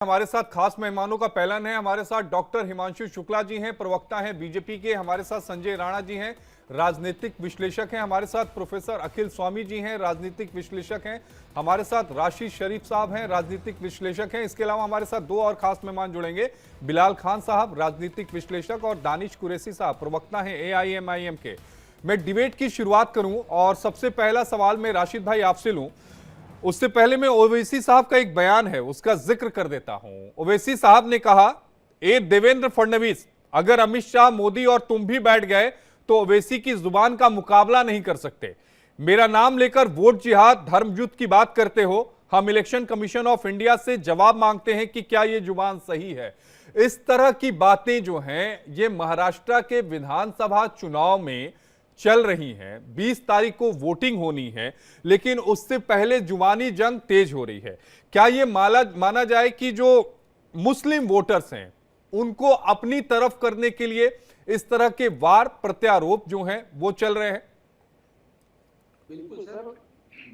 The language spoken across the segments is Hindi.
हमारे साथ खास मेहमानों का पैलन है। हमारे साथ डॉक्टर हिमांशु शुक्ला जी हैं, प्रवक्ता हैं बीजेपी के। हमारे साथ संजय राणा जी हैं, राजनीतिक विश्लेषक हैं। हमारे साथ प्रोफेसर अखिल स्वामी जी हैं, राजनीतिक विश्लेषक हैं। हमारे साथ राशिद शरीफ साहब हैं, राजनीतिक विश्लेषक हैं। इसके अलावा हमारे साथ दो और खास मेहमान जुड़ेंगे, बिलाल खान साहब राजनीतिक विश्लेषक और दानिश कुरैशी साहब प्रवक्ता हैं AIMIM के। मैं डिबेट की शुरुआत करूं और सबसे पहला सवाल मैं राशिद भाई आपसे लूं। उससे पहले मैं ओवैसी साहब का एक बयान है उसका जिक्र कर देता हूं। ओवैसी साहब ने कहा, ए देवेंद्र फडणवीस, अगर अमित शाह, मोदी और तुम भी बैठ गए तो ओवैसी की जुबान का मुकाबला नहीं कर सकते। मेरा नाम लेकर वोट जिहाद, धर्म युद्ध की बात करते हो। हम इलेक्शन कमीशन ऑफ इंडिया से जवाब मांगते हैं कि क्या यह जुबान सही है। इस तरह की बातें जो हैं ये महाराष्ट्र के विधानसभा चुनाव में चल रही हैं। 20 तारीख को वोटिंग होनी है, लेकिन उससे पहले जुबानी जंग तेज हो रही है। क्या यह माना जाए कि जो मुस्लिम वोटर्स हैं उनको अपनी तरफ करने के लिए इस तरह के वार प्रत्यारोप जो हैं वो चल रहे हैं? बिल्कुल सर,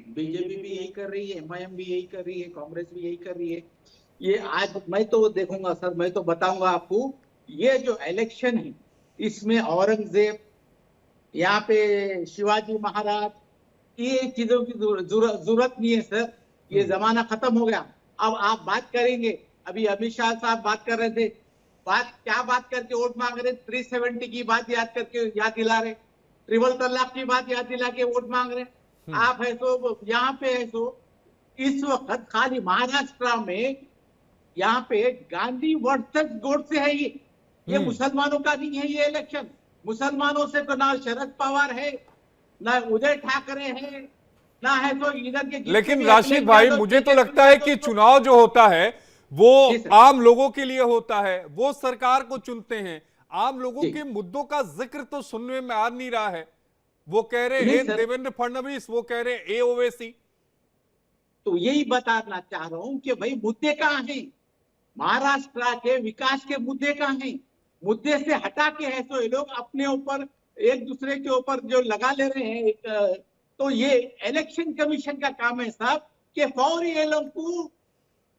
बीजेपी भी यही कर रही है, MIM भी यही कर रही है, कांग्रेस भी यही कर रही है। ये आज मैं तो देखूंगा सर, मैं तो बताऊंगा आपको, ये जो इलेक्शन है इसमें औरंगजेब, यहाँ पे शिवाजी महाराज, ये चीजों की जरूरत नहीं है सर। ये जमाना खत्म हो गया। अब आप बात करेंगे, अभी अमित शाह साहब बात कर रहे थे, बात करके वोट मांग रहे, 370 की बात याद करके याद दिला रहे, ट्रिपल तलाक की बात याद दिला के वोट मांग रहे। आप है सो यहाँ पे है सो इस वक्त खाली महाराष्ट्र में यहाँ पे गांधी वर्सेस गोडसे है। ये मुसलमानों का नहीं है ये इलेक्शन। मुसलमानों से तो ना शरद पवार है, ना उदय ठाकरे है, ना है तो इधर के। लेकिन राशिद भाई, मुझे तो लगता है कि चुनाव जो होता है वो आम लोगों के लिए होता है, वो सरकार को चुनते हैं। आम लोगों के मुद्दों का जिक्र तो सुनने में आ नहीं रहा है। वो कह रहे हैं देवेंद्र फडणवीस, वो कह रहे हैं ओवैसी। तो यही बताना चाह रहा हूं कि भाई मुद्दे कहां हैं, महाराष्ट्र के विकास के मुद्दे कहां हैं। मुद्दे से हटा के है तो ये लोग अपने ऊपर एक दूसरे के ऊपर जो लगा ले रहे हैं। तो ये इलेक्शन कमीशन का काम है साहब कि फौरी ये लोग को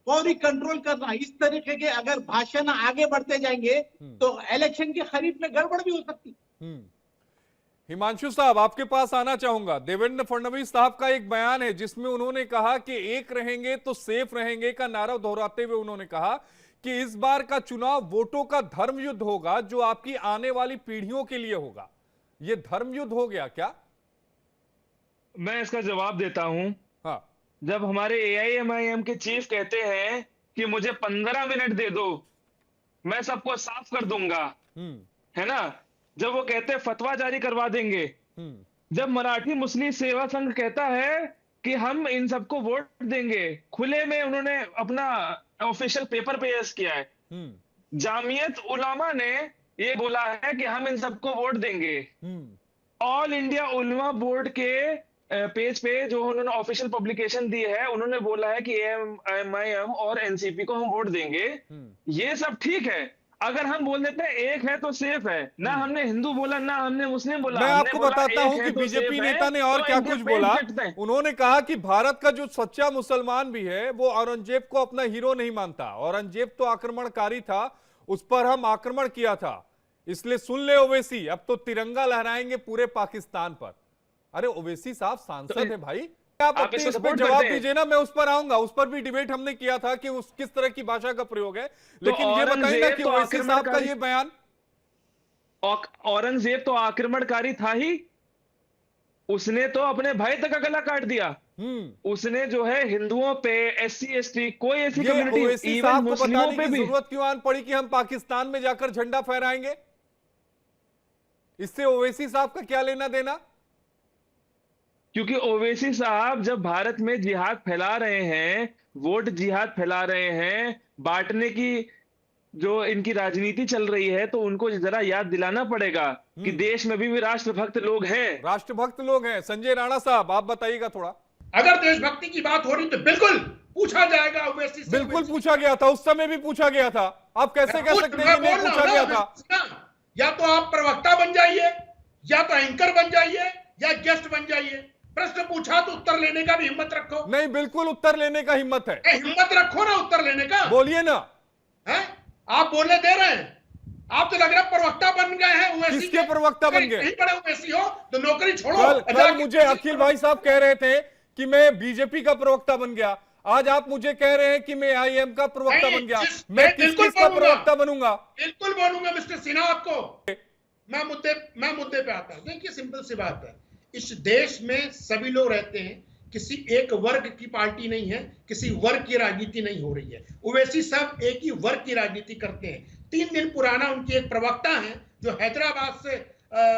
फौरी कंट्रोल करना। इस तरीके के अगर भाषण आगे बढ़ते जाएंगे तो इलेक्शन की खरीद में गड़बड़ भी हो सकती। हिमांशु साहब, आपके पास आना चाहूंगा। देवेंद्र फडणवीस साहब का एक बयान है जिसमें उन्होंने कहा कि एक रहेंगे तो सेफ रहेंगे का नारा दोहराते हुए उन्होंने कहा कि इस बार का चुनाव वोटों का धर्म युद्ध होगा जो आपकी आने वाली पीढ़ियों के लिए होगा। यह धर्म युद्ध हो गया क्या? मैं इसका जवाब देता हूं। हाँ, जब हमारे AIMIM के चीफ कहते हैं कि मुझे 15 मिनट दे दो, मैं सबको साफ कर दूंगा, है ना। जब वो कहते हैं फतवा जारी करवा देंगे, जब मराठी मुस्लिम सेवा संघ कहता है कि हम इन सबको वोट देंगे, खुले में उन्होंने अपना ऑफिशियल पेपर पेश किया है। जामियत उलामा ने ये बोला है कि हम इन सबको वोट देंगे। ऑल इंडिया उलमा बोर्ड के पेज पे जो उन्होंने ऑफिशियल पब्लिकेशन दी है, उन्होंने बोला है कि AIMIM और NCP को हम वोट देंगे। ये सब ठीक है। अगर हम बोल देते हैं एक है तो सेफ है, ना हमने हिंदू बोला ना हमने मुस्लिम बोला। मैं आपको बताता हूं कि बीजेपी नेता ने और क्या कुछ बोला। उन्होंने कहा कि भारत का जो सच्चा मुसलमान भी है वो औरंगजेब को अपना हीरो नहीं मानता। औरंगजेब तो आक्रमणकारी था, उस पर हम आक्रमण किया था, इसलिए सुन ले ओवैसी, अब तो तिरंगा लहराएंगे पूरे पाकिस्तान पर। अरे ओवैसी साहब सांसद है भाई, आप अपने इस पर जवाब दीजिए ना। मैं उस पर आऊंगा, उस पर भी डिबेट हमने किया था कि उस किस तरह की भाषा का प्रयोग है। लेकिन ये बताइए ना कि ओवैसी साहब का ये बयान। औरंगजेब तो आक्रमणकारी था ही, उसने तो अपने भाई तक का गला काट दिया। उसने जो है हिंदुओं पे, SC ST कोई ऐसी कम्युनिटी, इवन मुस्लिमों पे भी जरूरत क्यों आन पड़ी कि हम पाकिस्तान में जाकर झंडा फहराएंगे? इससे ओवैसी साहब का क्या लेना देना? क्योंकि ओवैसी साहब जब भारत में जिहाद फैला रहे हैं, वोट जिहाद फैला रहे हैं, बांटने की जो इनकी राजनीति चल रही है, तो उनको जरा याद दिलाना पड़ेगा कि देश में भी राष्ट्रभक्त लोग हैं। राष्ट्रभक्त लोग हैं। संजय राणा साहब, आप बताइएगा थोड़ा। अगर देशभक्ति की बात हो रही तो बिल्कुल पूछा जाएगा ओवैसी से। बिल्कुल पूछा गया था, उस समय भी पूछा गया था। आप कैसे कह सकते हैं कि नहीं पूछा गया था? या तो आप प्रवक्ता बन जाइए, या तो एंकर बन जाइए, या गेस्ट बन जाइए। प्रश्न पूछा तो उत्तर लेने का भी हिम्मत रखो। नहीं, बिल्कुल उत्तर लेने का हिम्मत है। हिम्मत रखो ना उत्तर लेने का। बोलिए ना। है आप बोलने दे रहे हैं? आप तो लग रहा है प्रवक्ता बन गए हैं ओवैसी किसके प्रवक्ता बन गए? नहीं बड़े ओवैसी हो तो नौकरी छोड़ो। कल मुझे अखिल भाई साहब कह रहे थे कि मैं बीजेपी का प्रवक्ता बन गया, आज आप मुझे कह रहे हैं कि मैं आईएम का प्रवक्ता बन गया। मैं किस का प्रवक्ता बनूंगा? बिल्कुल बोलूंगा मिस्टर सिन्हा आपको। मैं मुद्दे पे आता हूं। देखिए सिंपल सी बात है, इस देश में सभी लोग रहते हैं, किसी एक वर्ग की पार्टी नहीं है, किसी वर्ग की राजनीति नहीं हो रही है। ओवैसी सब एक ही वर्ग की राजनीति करते हैं। 3 दिन पुराना उनकी एक प्रवक्ता है जो हैदराबाद से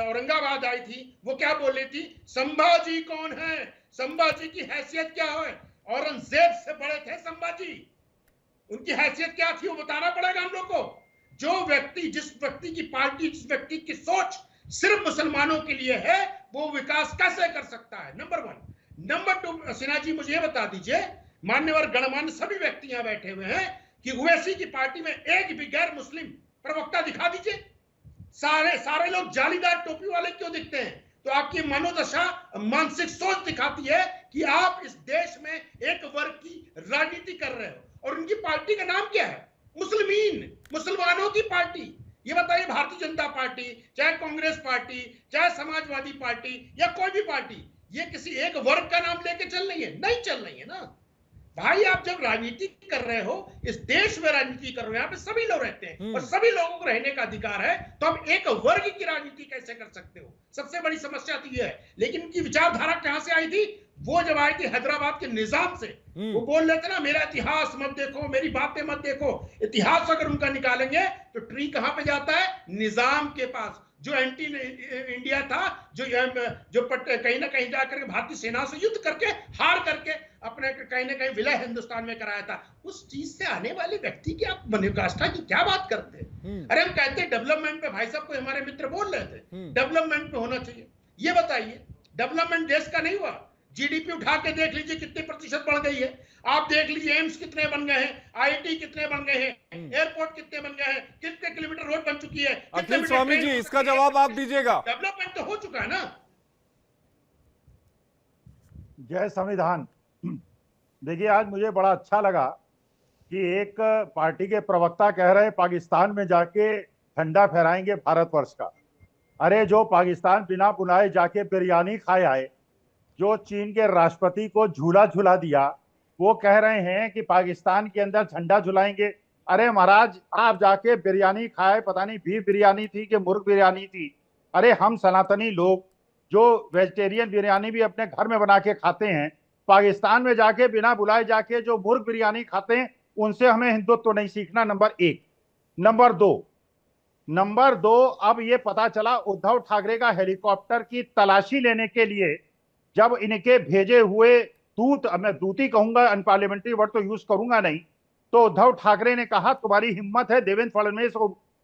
औरंगाबाद आई थी, वो क्या बोल रही थी? संभाजी कौन है, संभाजी की हैसियत क्या है? औरंगजेब से बड़े थे संभाजी, उनकी हैसियत क्या थी वो बताना पड़ेगा हम लोग को। जो व्यक्ति, जिस व्यक्ति की पार्टी, जिस व्यक्ति की सोच सिर्फ मुसलमानों के लिए है, वो विकास कैसे कर सकता है? नंबर 1। नंबर 2, सिन्हा जी मुझे ये बता दीजिए, मान्यवर गणमान्य सभी व्यक्ति यहां बैठे हुए हैं, कि ओवैसी की पार्टी में एक भी गैर मुस्लिम प्रवक्ता दिखा दीजिए। सारे लोग जालीदार टोपी वाले क्यों दिखते हैं? तो आपकी मनोदशा, मानसिक सोच दिखाती है कि आप इस देश में एक वर्ग की राजनीति कर रहे हो। और उनकी पार्टी का नाम क्या है? मुस्लिमीन, मुसलमानों की पार्टी। ये बताइए, भारतीय जनता पार्टी, चाहे कांग्रेस पार्टी, चाहे समाजवादी पार्टी या कोई भी पार्टी, ये किसी एक वर्ग का नाम लेके चल रही है? नहीं चल रही है ना भाई। आप जब राजनीति कर रहे हो, इस देश में राजनीति कर रहे हो, यहाँ पे सभी लोग रहते हैं और सभी लोगों को रहने का अधिकार है, तो आप एक वर्ग की राजनीति कैसे कर सकते हो? सबसे बड़ी समस्या तो ये है। लेकिन उनकी विचारधारा कहां से आई थी? वो जब आई थी हैदराबाद के निजाम से। वो बोल रहे थे ना, मेरा इतिहास मत देखो, मेरी बातें मत देखो। इतिहास अगर उनका निकालेंगे तो ट्री कहां पे जाता है? निजाम के पास, जो एंटी इंडिया था, जो कहीं ना कहीं जाकर भारतीय सेना से युद्ध करके हार करके अपने कहीं ना कहीं विलय हिंदुस्तान में कराया था। उस चीज से आने वाले व्यक्ति की आप मनोकाष्ठा की क्या बात करते हैं? अरे हम कहते हैं डेवलपमेंट पे, भाई साहब को हमारे मित्र बोल रहे थे डेवलपमेंट पे होना चाहिए। ये बताइए, डेवलपमेंट देश का नहीं हुआ। जीडीपी उठा के देख लीजिए कितने प्रतिशत बढ़ गई है। आप देख लीजिए एम्स कितने बन गए हैं, आईआईटी कितने बन गए हैं, एयरपोर्ट कितने बन गए हैं, कितने किलोमीटर रोड बन चुकी है। अखिल स्वामी जी, इसका जवाब आप दीजिएगा। डेवलपमेंट तो हो चुका है ना। जय संविधान। देखिए, आज मुझे बड़ा अच्छा लगा कि एक पार्टी के प्रवक्ता कह रहे हैं पाकिस्तान में जाके झंडा फहराएंगे भारतवर्ष का। अरे जो पाकिस्तान बिना बुलाए जाके बिरयानी खाए आए, जो चीन के राष्ट्रपति को झूला झूला दिया, वो कह रहे हैं कि पाकिस्तान के अंदर झंडा झुलाएंगे। अरे महाराज, आप जाके बिरयानी खाए, पता नहीं बीफ बिरयानी थी कि मुर्ग बिरयानी थी। अरे हम सनातनी लोग जो वेजिटेरियन बिरयानी भी अपने घर में बना के खाते हैं, पाकिस्तान में जाके बिना बुलाए जाके जो मुर्ग बिरयानी खाते हैं, उनसे हमें हिंदुत्व तो नहीं सीखना। नंबर 1। नंबर दो, अब ये पता चला उद्धव ठाकरे का हेलीकॉप्टर की तलाशी लेने के लिए जब इनके भेजे हुए दूत, मैं दूती कहूंगा, अनपार्लियामेंट्री वर्ड तो यूज करूंगा नहीं, तो उद्धव ठाकरे ने कहा तुम्हारी हिम्मत है देवेंद्र फडणवीस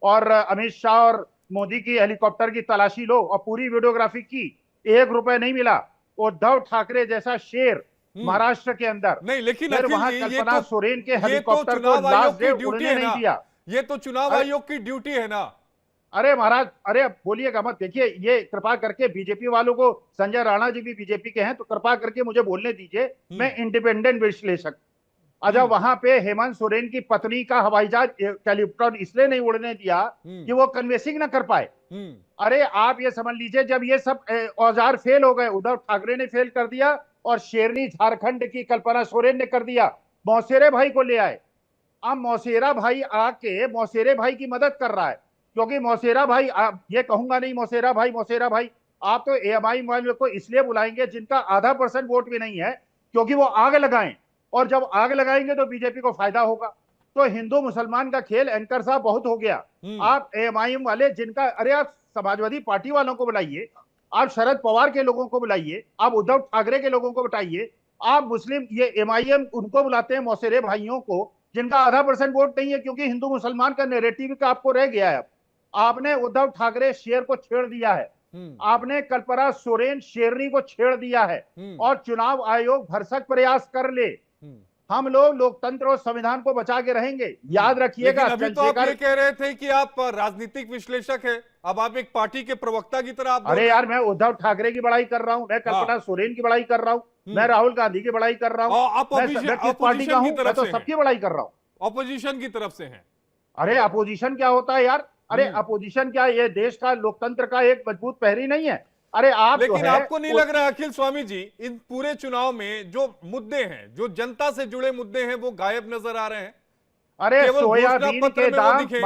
और अमित शाह और मोदी की हेलीकॉप्टर की तलाशी लो, और पूरी वीडियोग्राफी की। 1 रुपए नहीं मिला। उद्धव ठाकरे जैसा शेर महाराष्ट्र के अंदर नहीं, लेकिन वहां कल्पना सोरेन के हेलीकॉप्टर को लास्ट डे उड़ने नहीं दिया। ये तो चुनाव आयोग की ड्यूटी है ना। अरे महाराज, अरे बोलिएगा मत। देखिए, ये कृपा करके बीजेपी वालों को, संजय राणा जी भी बीजेपी के हैं, तो कृपा करके मुझे बोलने दीजिए, मैं इंडिपेंडेंट विश्लेषक। अच्छा, वहां पे हेमंत सोरेन की पत्नी का हवाई जहाज हेलीकॉप्टर इसलिए नहीं उड़ने दिया कि वो कन्वेंसिंग ना कर पाए। अरे आप ये समझ लीजिए, जब ये सब औजार फेल हो गए, उद्धव ठाकरे ने फेल कर दिया और शेरनी झारखंड की कल्पना सोरेन ने कर दिया, मौसेरे भाई को ले आए। अब मौसेरा भाई आके मौसेरे भाई की मदद कर रहा है, क्योंकि मौसेरा भाई, ये कहूंगा नहीं मौसेरा भाई, आप तो एएमआई वालों को इसलिए बुलाएंगे जिनका आधा % वोट भी नहीं है, क्योंकि वो आग लगाएं, और जब आग लगाएंगे तो बीजेपी को फायदा होगा। तो हिंदू मुसलमान का खेल एंकर साहब बहुत हो गया। आप एएमआईएम वाले जिनका, अरे आप समाजवादी पार्टी वालों को बुलाइए, आप शरद पवार के लोगों को बुलाइए, आप उद्धव ठाकरे के लोगों को बताइए, आप मुस्लिम ये एमआईएम उनको बुलाते हैं, मौसेरे भाइयों को, जिनका आधा % वोट नहीं है, क्योंकि हिंदू मुसलमान का नैरेटिव का आपको रह गया है। आपने उद्धव ठाकरे शेर को छेड़ दिया है, आपने कल्पना सोरेन शेरनी को छेड़ दिया है, और चुनाव आयोग भरसक प्रयास कर ले हम लोग लोकतंत्र और संविधान को बचा के रहेंगे। याद रखिएगा। लेकिन अभी तो आप ये कह रहे थे कि आप राजनीतिक विश्लेषक हैं, अब आप एक पार्टी के प्रवक्ता की तरह आप बोल अरे रहे हैं। यार, मैं उद्धव ठाकरे की बड़ाई कर रहा हूं, मैं कल्पना सोरेन की बड़ाई कर रहा हूं, मैं राहुल गांधी की बड़ाई कर रहा और आप हूं, मैं किस पार्टी का हूं, मैं तो सबकी बड़ाई कर रहा हूं। ऑपोजिशन की तरफ से हैं। अरे अपोजिशन क्या होता है यार? अरे अपोजिशन क्या, ये देश का लोकतंत्र का एक मजबूत प्रहरी नहीं है? अरे आप लेकिन जो है, आपको नहीं लग रहा है अखिल स्वामी जी, इन पूरे चुनाव में जो मुद्दे हैं, जो जनता से जुड़े मुद्दे हैं, वो गायब नजर आ रहे हैं? अरे केवल सोयाबीन घोषणा पत्र के में वो दाम, दिखे।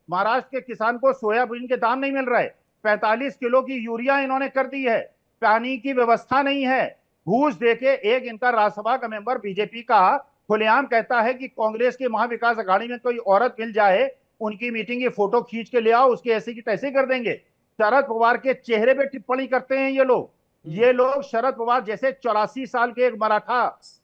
महाराष्ट्र के किसान को सोयाबीन के दाम नहीं मिल रहे, 45 किलो की यूरिया इन्होंने कर दी है, पानी की व्यवस्था नहीं है। घूस देके एक इनका राज्यसभा का मेंबर बीजेपी का खुलेआम कहता है कि कांग्रेस की महाविकास अघाड़ी में कोई औरत मिल जाए, उनकी मीटिंग की फोटो खींच के ले आओ, उसकी ऐसी की तैसी कर देंगे। शरद पवार के चेहरे पे टिप्पणी करते हैं ये लोग। ये लोग शरद पवार जैसे 84 साल के एक मराठा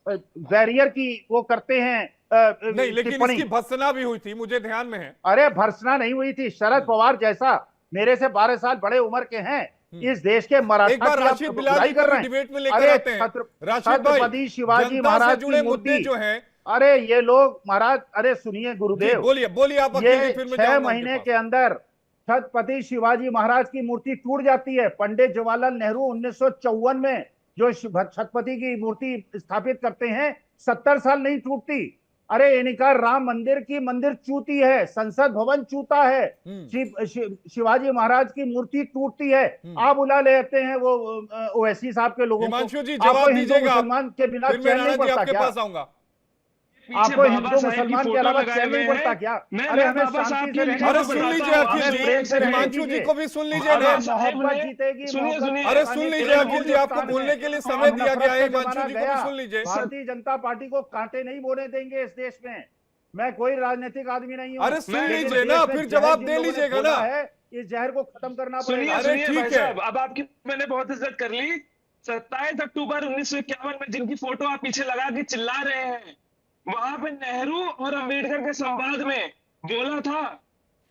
वॉरियर की वो करते हैं नहीं, लेकिन टिप्पणी। इसकी भर्त्सना भी हुई थी, मुझे ध्यान में है। अरे भर्त्सना नहीं हुई थी। शरद पवार जैसा मेरे से 12 साल बड़े उम्र के हैं, इस देश के मराठा एक बार की आप राशिद बुराई बिलारी कर को रहे भी हैं। डिबेट में लेकर अरे आते हैं। राशिद भाई, छत्रपति शिवाजी जनता महाराज से जुड़े की मुद्दे मूर्ति जो हैं, अरे ये लोग महाराज, अरे सुनिए जी, गुरुदेव, बोलिए बोलिए आप अकेले, ये फिर मैं 6 जाऊंगा महीने उनके के अंदर छत्रपति शिवाजी महाराज की मूर्ति टूट जाती है। पंडित जवाहरलाल नेहरू 1954 में जो छत्रपति की मूर्ति स्थापित करते हैं, 70 साल नहीं टूटती। अरे इनका राम मंदिर की मंदिर चूती है, संसद भवन चूता है, शिवाजी महाराज की मूर्ति टूटती है। आप बुला लेते हैं वो ओवैसी साहब के लोगों को। हिमांशु जी, आपको जवाब हिंदू दीजिएगा आप। मुसलमान के बिना फिर मैं चैन राणा नहीं जी पड़ता आपके क्या? पास आऊंगा। आपको बाबा हिंदू साहेब की मुसलमान के फोटो अलावा लगाए चैन नहीं हुए पड़ता हैं। क्या? मैं अरे हमें बाबा साहब शांति की से लिखी रहना अरे हुई सुन पड़ता लीजिए है। अखिल हमें जी, प्रेम से रहने हिमांशु जी दीजिए। को भी सुन लीजिए अरे ना। मोहब्बत जीतेगी, सुनिए, मोहब्बत सुनिए। अरे पानी सुन के लीजिए लिए अखिल जी, आपको हिंदुस्तान बोलने में के लिए अब समय दिया नफरत गया है। का हिमांशु जमाना जी को भी गया। सुन लीजिए। भारतीय जनता पार्टी को कांटे नहीं बोने देंगे इस देश में। मैं कोई राजनीतिक आदमी नहीं हूँ। अरे सुन लेकिन लीजिए देश ना, में फिर जहर जवाब जिन दे लोगों ने लीजिएगा घोला ना। है, इस जहर को खत्म करना सुनिए पड़ेगा। अरे सुनिए ठीक भाई है। साहब, अब आपकी मैंने बहुत इज्जत कर ली। 27 अक्टूबर 1951 में जिनकी फोटो आप पीछे लगा के चिल्ला रहे हैं, वहां पे नेहरू और अंबेडकर के संवाद में बोला था,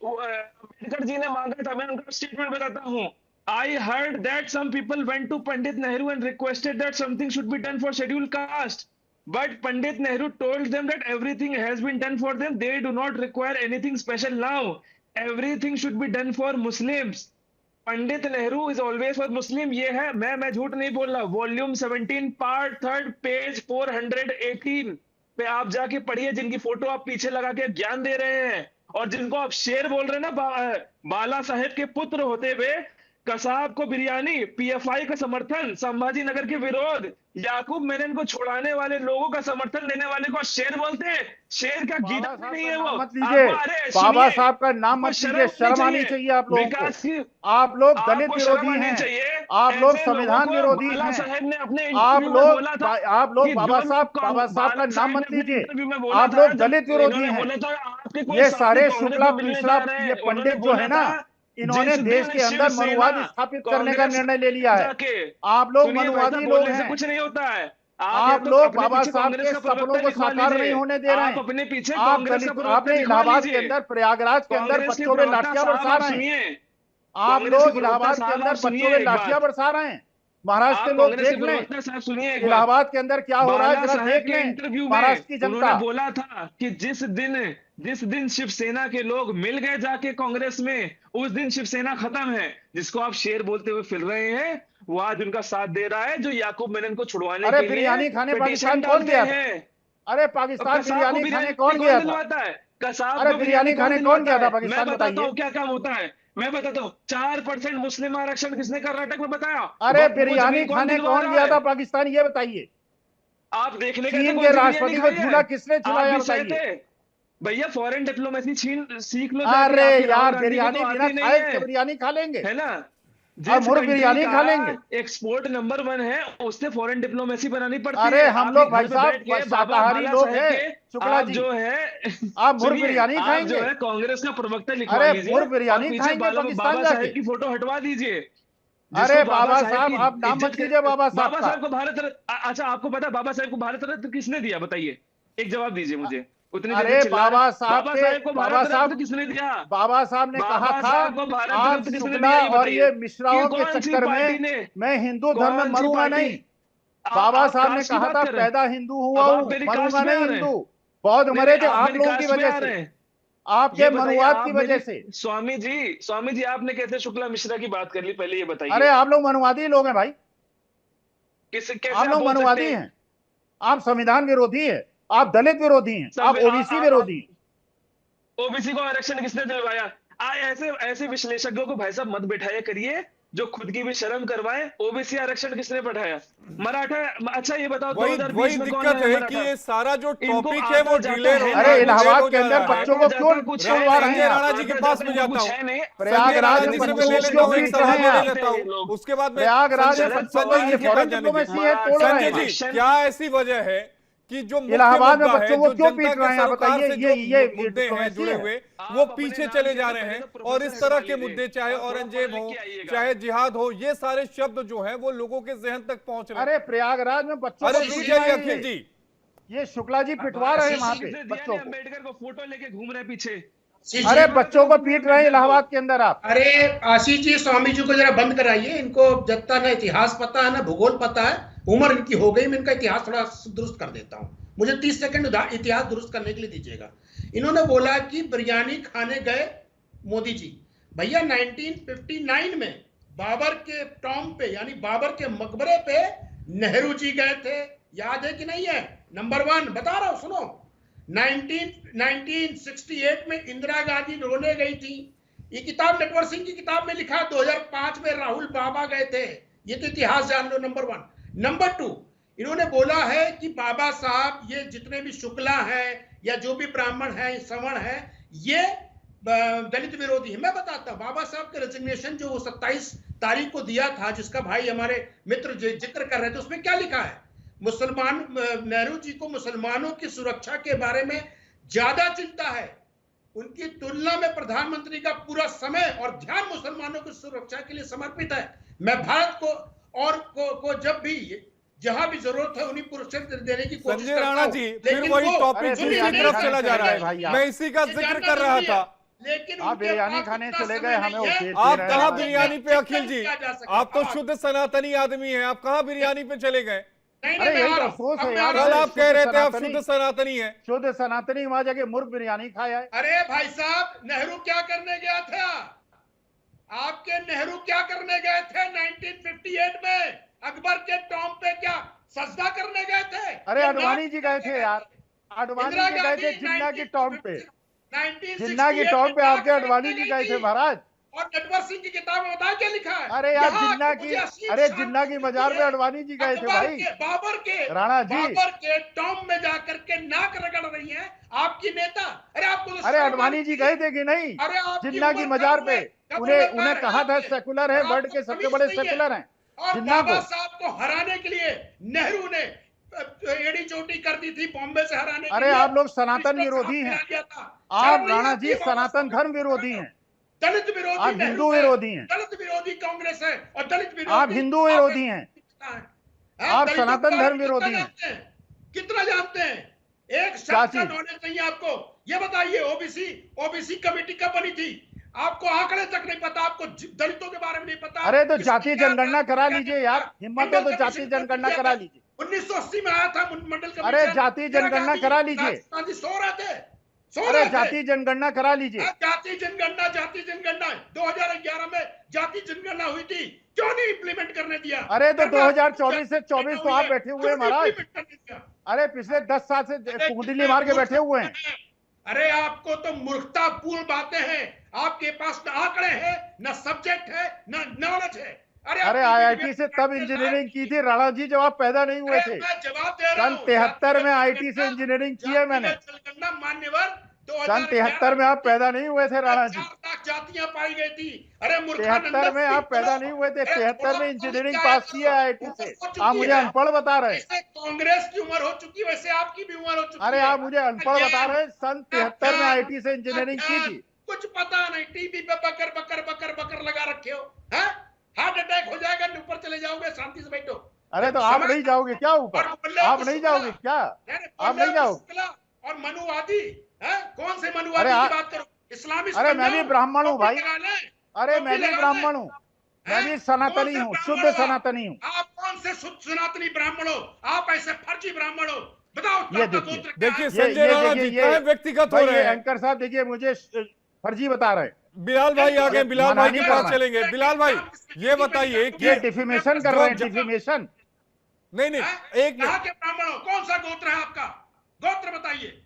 अंबेडकर जी ने मांगा था, मैं उनका स्टेटमेंट बताता हूँ। I heard that some people went to Pandit Nehru and requested that something should be done for scheduled caste. But Pandit Nehru told them that everything has been done for them. They do not require anything special now. Everything should be done for Muslims. Pandit Nehru is always for Muslim. ये है, मैं झूठ नहीं बोल रहा। वॉल्यूम 17 पार्ट 3 पेज 418 पे आप जाके पढ़िए, जिनकी फोटो आप पीछे लगा के ज्ञान दे रहे हैं और जिनको आप शेर बोल रहे हैं ना, बाला साहेब के पुत्र होते हुए, कसाब को बिरयानी, पीएफआई का समर्थन, संभाजी नगर के विरोध, याकूब मेनन को छुड़ाने वाले लोगों का समर्थन देने वाले को शेर बोलते हैं। शेर का गीत नहीं है वो। मत लीजिए, बाबा साहब का नाम मत लीजिए। शर्म आनी चाहिए आप लोगों को। आप लोग दलित विरोधी हैं, आप लोग संविधान विरोधी हैं, आप लोग बाबा साहब का नाम मत लीजिए। आप लोग दलित विरोधी हैं। ये सारे शुक्ला पिछड़ा ये पंडित जो है ना, इन्होंने देश के अंदर मनुवाद स्थापित करने का निर्णय ले लिया है। आप लोग मनुवादी लोग हैं। कुछ नहीं होता है। आप लोग बाबा साहब के सपनों को साकार नहीं होने दे रहे हैं। अपने पीछे आपने इलाहाबाद के अंदर, प्रयागराज के अंदर बच्चों में लाठियां बरसा रहे हैं। आप लोग इलाहाबाद के अंदर बच्चों में लाठियां बरसा रहे हैं। महाराष्ट्र के लोग देख लें इलाहाबाद के अंदर क्या हो रहा है, जरा देख लें महाराष्ट्र की जनता। बोला था कि जिस दिन शिवसेना के लोग मिल गए जाके कांग्रेस में, उस दिन शिवसेना खत्म है। जिसको आप शेर बोलते हुए फिर रहे हैं, वो आज उनका साथ दे रहा है, जो याकूब मेनन को छुड़वाने के लिए बिरयानी खाने पाकिस्तान कौन गया था? अरे पाकिस्तान बिरयानी खाने कौन गया था? अरे बिरयानी खाने कौन गया था पाकिस्तान? बताइए क्या काम होता है, मैं बताता हूँ। 4% मुस्लिम आरक्षण किसने कर्नाटक में बताया? अरे बिरयानी खाने कौन गया था पाकिस्तान, ये बताइए। आप देखने चीन के राष्ट्रपति को झूला किसने झुलाया, बताइए भैया। फॉरेन डिप्लोमेसी सीख लो। अरे यार, बिरयानी बिना खाए बिरयानी खा लेंगे, है ना? मुर्ग बिरयानी खा लेंगे। एक्सपोर्ट नंबर 1 है, उससे फॉरेन डिप्लोमेसी बनानी पड़ती है। अरे हम लोग भाई साहब शाकाहारी लोग हैं, शुक्ला जी जो है, आप मुर्ग बिरयानी खाएंगे? जो है कांग्रेस का प्रवक्ता लिखवा अरे लीजिए। मुर्ग बिरयानी खाएंगे पाकिस्तान बाबा साहेब की फोटो हटवा दीजिए। अरे बाबा साहब, आप नाम मत लीजिए बाबा साहब को भारत रत्न। अच्छा, आपको पता बाबा साहेब को भारत रत्न किसने दिया, बताइए, एक जवाब दीजिए मुझे। अरे बाबा साहब को बाबा साहब किसने दिया? बाबा साहब ने कहा था, आज शुक्ला और ये मिश्राओं के चक्कर में मैं हिंदू धर्म में मरूंगा नहीं। बाबा साहब ने कास्ट की कहा बात था कर रहे हैं। पैदा हिंदू हुआ अब आप हूं, मेरी कास्ट मरूंगा में आ नहीं रहे हैं। हिंदू। बौद्ध नहीं, मरे थे आप आप मेरी लोगों की कास्ट में वजह आ से, रहे हैं। आपके ये बताइए, मनुवाद आप की वजह मेरी से। स्वामी जी आपने कैसे शुक्ला मिश्रा की बात कर ली, पहले ये अरे बताइए। आप लोग मनुवादी लोग हैं भाई, कैसे आप लोग बोल सकते मनुवादी हैं, आप संविधान विरोधी हैं, आप दलित विरोधी हैं, आप ओबीसी विरोधी हैं। ओबीसी को आरक्षण किसने दिलवाया? ऐसे ऐसे विश्लेषकों को भाई साहब मत बैठाया करिए जो खुद की भी शर्म करवाए। ओबीसी आरक्षण किसने बढ़ाया? मराठा। अच्छा ये बताओ वही 2020 में कौन दिक्कत है है मराठा? कि ये सारा जो इनको टॉपिक है वो आता जाता डिले है हो नहीं। रहा अरे है, इलाहाबाद डिले हो के जा अंदर रहा है। बच्चों को क्यों कुछ छुड़वा रहे संजय हैं आप? राणा जी के पास में जाता हूँ। है नहीं। संजय राणा जी से मैं ले लेता हूँ, एक पीट सवाल रहे हैं ले आप। लेता हूँ, उसके बाद में प्रयागराज संजय में बच्चों को जी ये के पास फॉरेन जाने डिप्लोमेसी दीजिए। है, तोड़ रहे संजय हैं। जी, क्या ऐसी वजह है कि जो मुख्य इलाहाबाद में मुद्दा है, बच्चों को जो क्यों जनता पीट रहे के हैं आप सरोकार बताइए? से जो ये मुद्दे हैं डिप्लोमेसी जुड़े है। हुए, आप वो अपने पीछे नाम चले से जा तो रहे पहले हैं। तो और इस प्रोफेसर तरह हटवा के लीजिए। मुद्दे, चाहे आप थोड़ा औरंगजेब पढ़ हो, लिख के आइएगा। चाहे जिहाद हो, ये सारे शब्द जो हैं वो लोगों के जहन तक पहुंच रहे हैं। अरे प्रयागराज में बच्चों अरे को रुक पीट जाइए रहे हैं अखिल जी, ये शुक्ला जी पिटवा रहे हैं वहां पे किसने दिया बच्चों नहीं? को। अम्बेडकर को फोटो लेके घूम रहे पीछे। अरे बच्चों को पीट रहे हैं इलाहाबाद के अंदर आप। अरे आशीष जी, स्वामी जी को जरा बंद कराइए। इनको जितना ना इतिहास पता है ना भूगोल पता है, उम्र इनकी हो गई, मैं इनका इतिहास थोड़ा दुरुस्त कर देता हूँ। मुझे 30 सेकंड इतिहास दुरुस्त करने के लिए दीजिएगा। इन्होंने बोला कि बिरयानी खाने गए मोदी जी। भैया 1959 में बाबर के टॉम पे, यानी बाबर के मकबरे पे नेहरू जी गए थे, याद है कि नहीं है? नंबर 1 बता रहा हूं, सुनो। 1968 में इंदिरा गांधी रोने गई थी। ये किताब नटवर सिंह की किताब में लिखा। 2005 में राहुल बाबा गए थे। ये तो इतिहास जान लो, नंबर 1। नंबर 2, इन्होंने बोला है कि बाबा साहब ये जितने भी शुक्ला हैं या जो भी ब्राह्मण है, सवर्ण है, ये दलित विरोधी है। मैं बताता हूं, बाबा साहब का रेजिग्नेशन जो 27 तारीख को दिया था, जिसका भाई हमारे मित्र जिक्र कर रहे थे, उसमें क्या लिखा है? मुसलमान, नेहरू जी को मुसलमानों की सुरक्षा के बारे में ज्यादा चिंता है। उनकी तुलना में प्रधानमंत्री का पूरा समय और ध्यान मुसलमानों की सुरक्षा के लिए समर्पित है। मैं भारत को और को जब भी जहां भी जरूरत है उन्हीं पुरस्कार देने की कोशिश संजय करता राणा हूं। जी, लेकिन फिर वही वो- टॉपिक सुनिए, दूसरी तरफ चला जा रहा भाई है। आप। मैं इसी का ये जिक्र जानना कर रहा जरूरी है। था। लेकिन आप उनके बिरयानी पास खाने इतना चले समय गए, नहीं हमें वो है। पेट आप दे रहे कहाँ हैं। बिरयानी पे, अखिल जी? किया जा सकता है। आप तो शुद्ध सनातनी आदमी हैं, आप कहाँ बिरयानी पे चले गए? नहीं, अरे मैं यही आ तो रहा हूं। अफसोस अब है मैं आ यार। रहा कल हूं। आप कह रहे थे आप शुद्ध सनातनी हैं। शुद्ध सनातनी वहां जाके मुर्ग बिरयानी खाया है। अरे भाई साहब, नेहरू क्या करने गया था? आपके नेहरू क्या करने गए थे 1958 में? अकबर के टॉम पे क्या सजदा करने गए थे? अरे ये अडवाणी नाच जी गए करने थे यार, अडवाणी इंदिरा जी गए गांधी थे जिन्ना की टॉम पे। 1968 जिन्ना की टॉम पे में आपके क्या अडवाणी करने जी गए थे थी? महाराज। और नटवर सिंह की किताब में बताया क्या लिखा है? अरे यार यहाँ जिन्ना आके की, मुझे असीम अरे शांति जिन्ना की मजार मिलती पे है। अडवाणी जी गए थे अकबर भाई। के, बाबर के, राणा जी। बाबर के टॉम में जाकर के नाक रगड़ रही है आपकी नेता। अरे आपको तो अरे शर्म अडवाणी आनी जी चाहिए। गए थे कि नहीं अरे आपकी जिन्ना की उम्र मजार कम पे? है, कब्र उन्हें में उन्हें पैर कहा है था आपके। सेकुलर है, और वर्ल्ड आपको के सबसे तमीज बड़े नहीं है। सेकुलर हैं और जिन्ना बाबा को। साहब को हराने के लिए नेहरू ने एड़ी चोटी कर दी थी बॉम्बे से हराने के अरे लिए। आप लोग सनातन कृष्ण विरोधी साहब हैं। गिरा दिया था। आप शर्म नहीं राणा आती जी है बाबा सनातन साहब धर्म को? विरोधी हैं, दलित विरोधी आप नेहरू हिंदू है, विरोधी हैं, दलित विरोधी कांग्रेस है और दलित विरोधी आप हिंदू विरोधी हैं, आप दलितों के सनातन बारे धर्म में कितना विरोधी हैं। जानते हैं? कितना जानते हैं? एक क्या शब्द का चीज? नॉलेज नहीं है आपको। ये बताइए, ओबीसी कमेटी कब बनी थी? आपको आंकड़े तक नहीं पता, आपको दलितों के बारे में नहीं पता। अरे तो किसने जाति क्या जनगणना क्या करा क्या लीजिए क्या यार, क्या? हिम्मत है तो मंडल जाति कमीशन जनगणना किया करा था। लीजिए। 1980 में आया था मंडल कमीशन। अरे जाति इंदिरा जनगणना गांधी, करा लीजिए। राजीव गांधी सो रहे थे, सो अरे रहे थे। जाति जनगणना करा लीजिए। जाति जनगणना 2011 में जाति जनगणना हुई थी, क्यों नहीं इंप्लीमेंट करने दिया? अरे तो करना- 2024 से 24 तो आप बैठे हुए हैं महाराज। implement करने दिया? अरे पिछले 10 साल से अरे कुंडली मार के बैठे हुए हैं। अरे आपको तो मूर्खतापूर्ण बातें हैं। आपके पास न आंकड़े हैं, न सब्जेक्ट है, न नॉलेज है। अरे आईआईटी से तब इंजीनियरिंग की थी राणा जी जब आप पैदा नहीं हुए थे। मैं जवाब दे रहा सन हूं। 73 में आईआईटी से इंजीनियरिंग की है मैंने। जनगणना मान्यवर सन 73 में आप पैदा नहीं हुए थे राणा जी। 4 लाख जातियां पाई गई थी। अरे 73 में आप पैदा नहीं हुए थे, 73 में इंजीनियरिंग पास की है आईआईटी से। आप मुझे अनपढ़ बता रहे हैं। जैसे कांग्रेस की उम्र हो चुकी, वैसे आपकी भी उम्र हो चुकी अरे है। आप मुझे अनपढ़ बता रहे हैं। सन 73 में आईआईटी से इंजीनियरिंग की थी। कुछ पता नहीं, टीवी पे बकर बकर बकर बकर लगा रखे हो। हैं? हार्ट अटैक हो जाएगा, ऊपर चले जाओगे, शांति से बैठो। अरे तो आप नहीं जाओगे क्या ऊपर? आप नहीं जाओगे क्या? आप नहीं जाओगे? और मनुवादी है? कौन से मनुवादी अरे की बात करो? इस्लामिस्ट अरे बन मैं भी जाओ, ब्राह्मण हूँ टोपी भाई। लगा लें, अरे टोपी मैं भी लगा ब्राह्मण लें। हूँ, मैं भी सनातनी हूँ, शुद्ध सनातनी हूँ। आप कौन से सनातनी ब्राह्मण हो, आप ऐसे फर्जी ब्राह्मण हो, बताओ ये आपका देखिए, गोत्र क्या देखिए है? संजय राणा जी कहाँ व्यक्तिगत हो भाई, रहे ये हैं। एंकर साहब देखिए मुझे फर्जी बता रहे हैं। बिलाल भाई आ गए, बिलाल भाई के मना नहीं पास करना। चलेंगे। बिलाल भाई ये बताइए कि ये डिफेमेशन कर रहे हैं, डिफेमेशन। नहीं हैं? एक कहाँ मिनट, के ब्राह्मण हो? कौन सा गोत्र है आपका? गोत्र बताइए।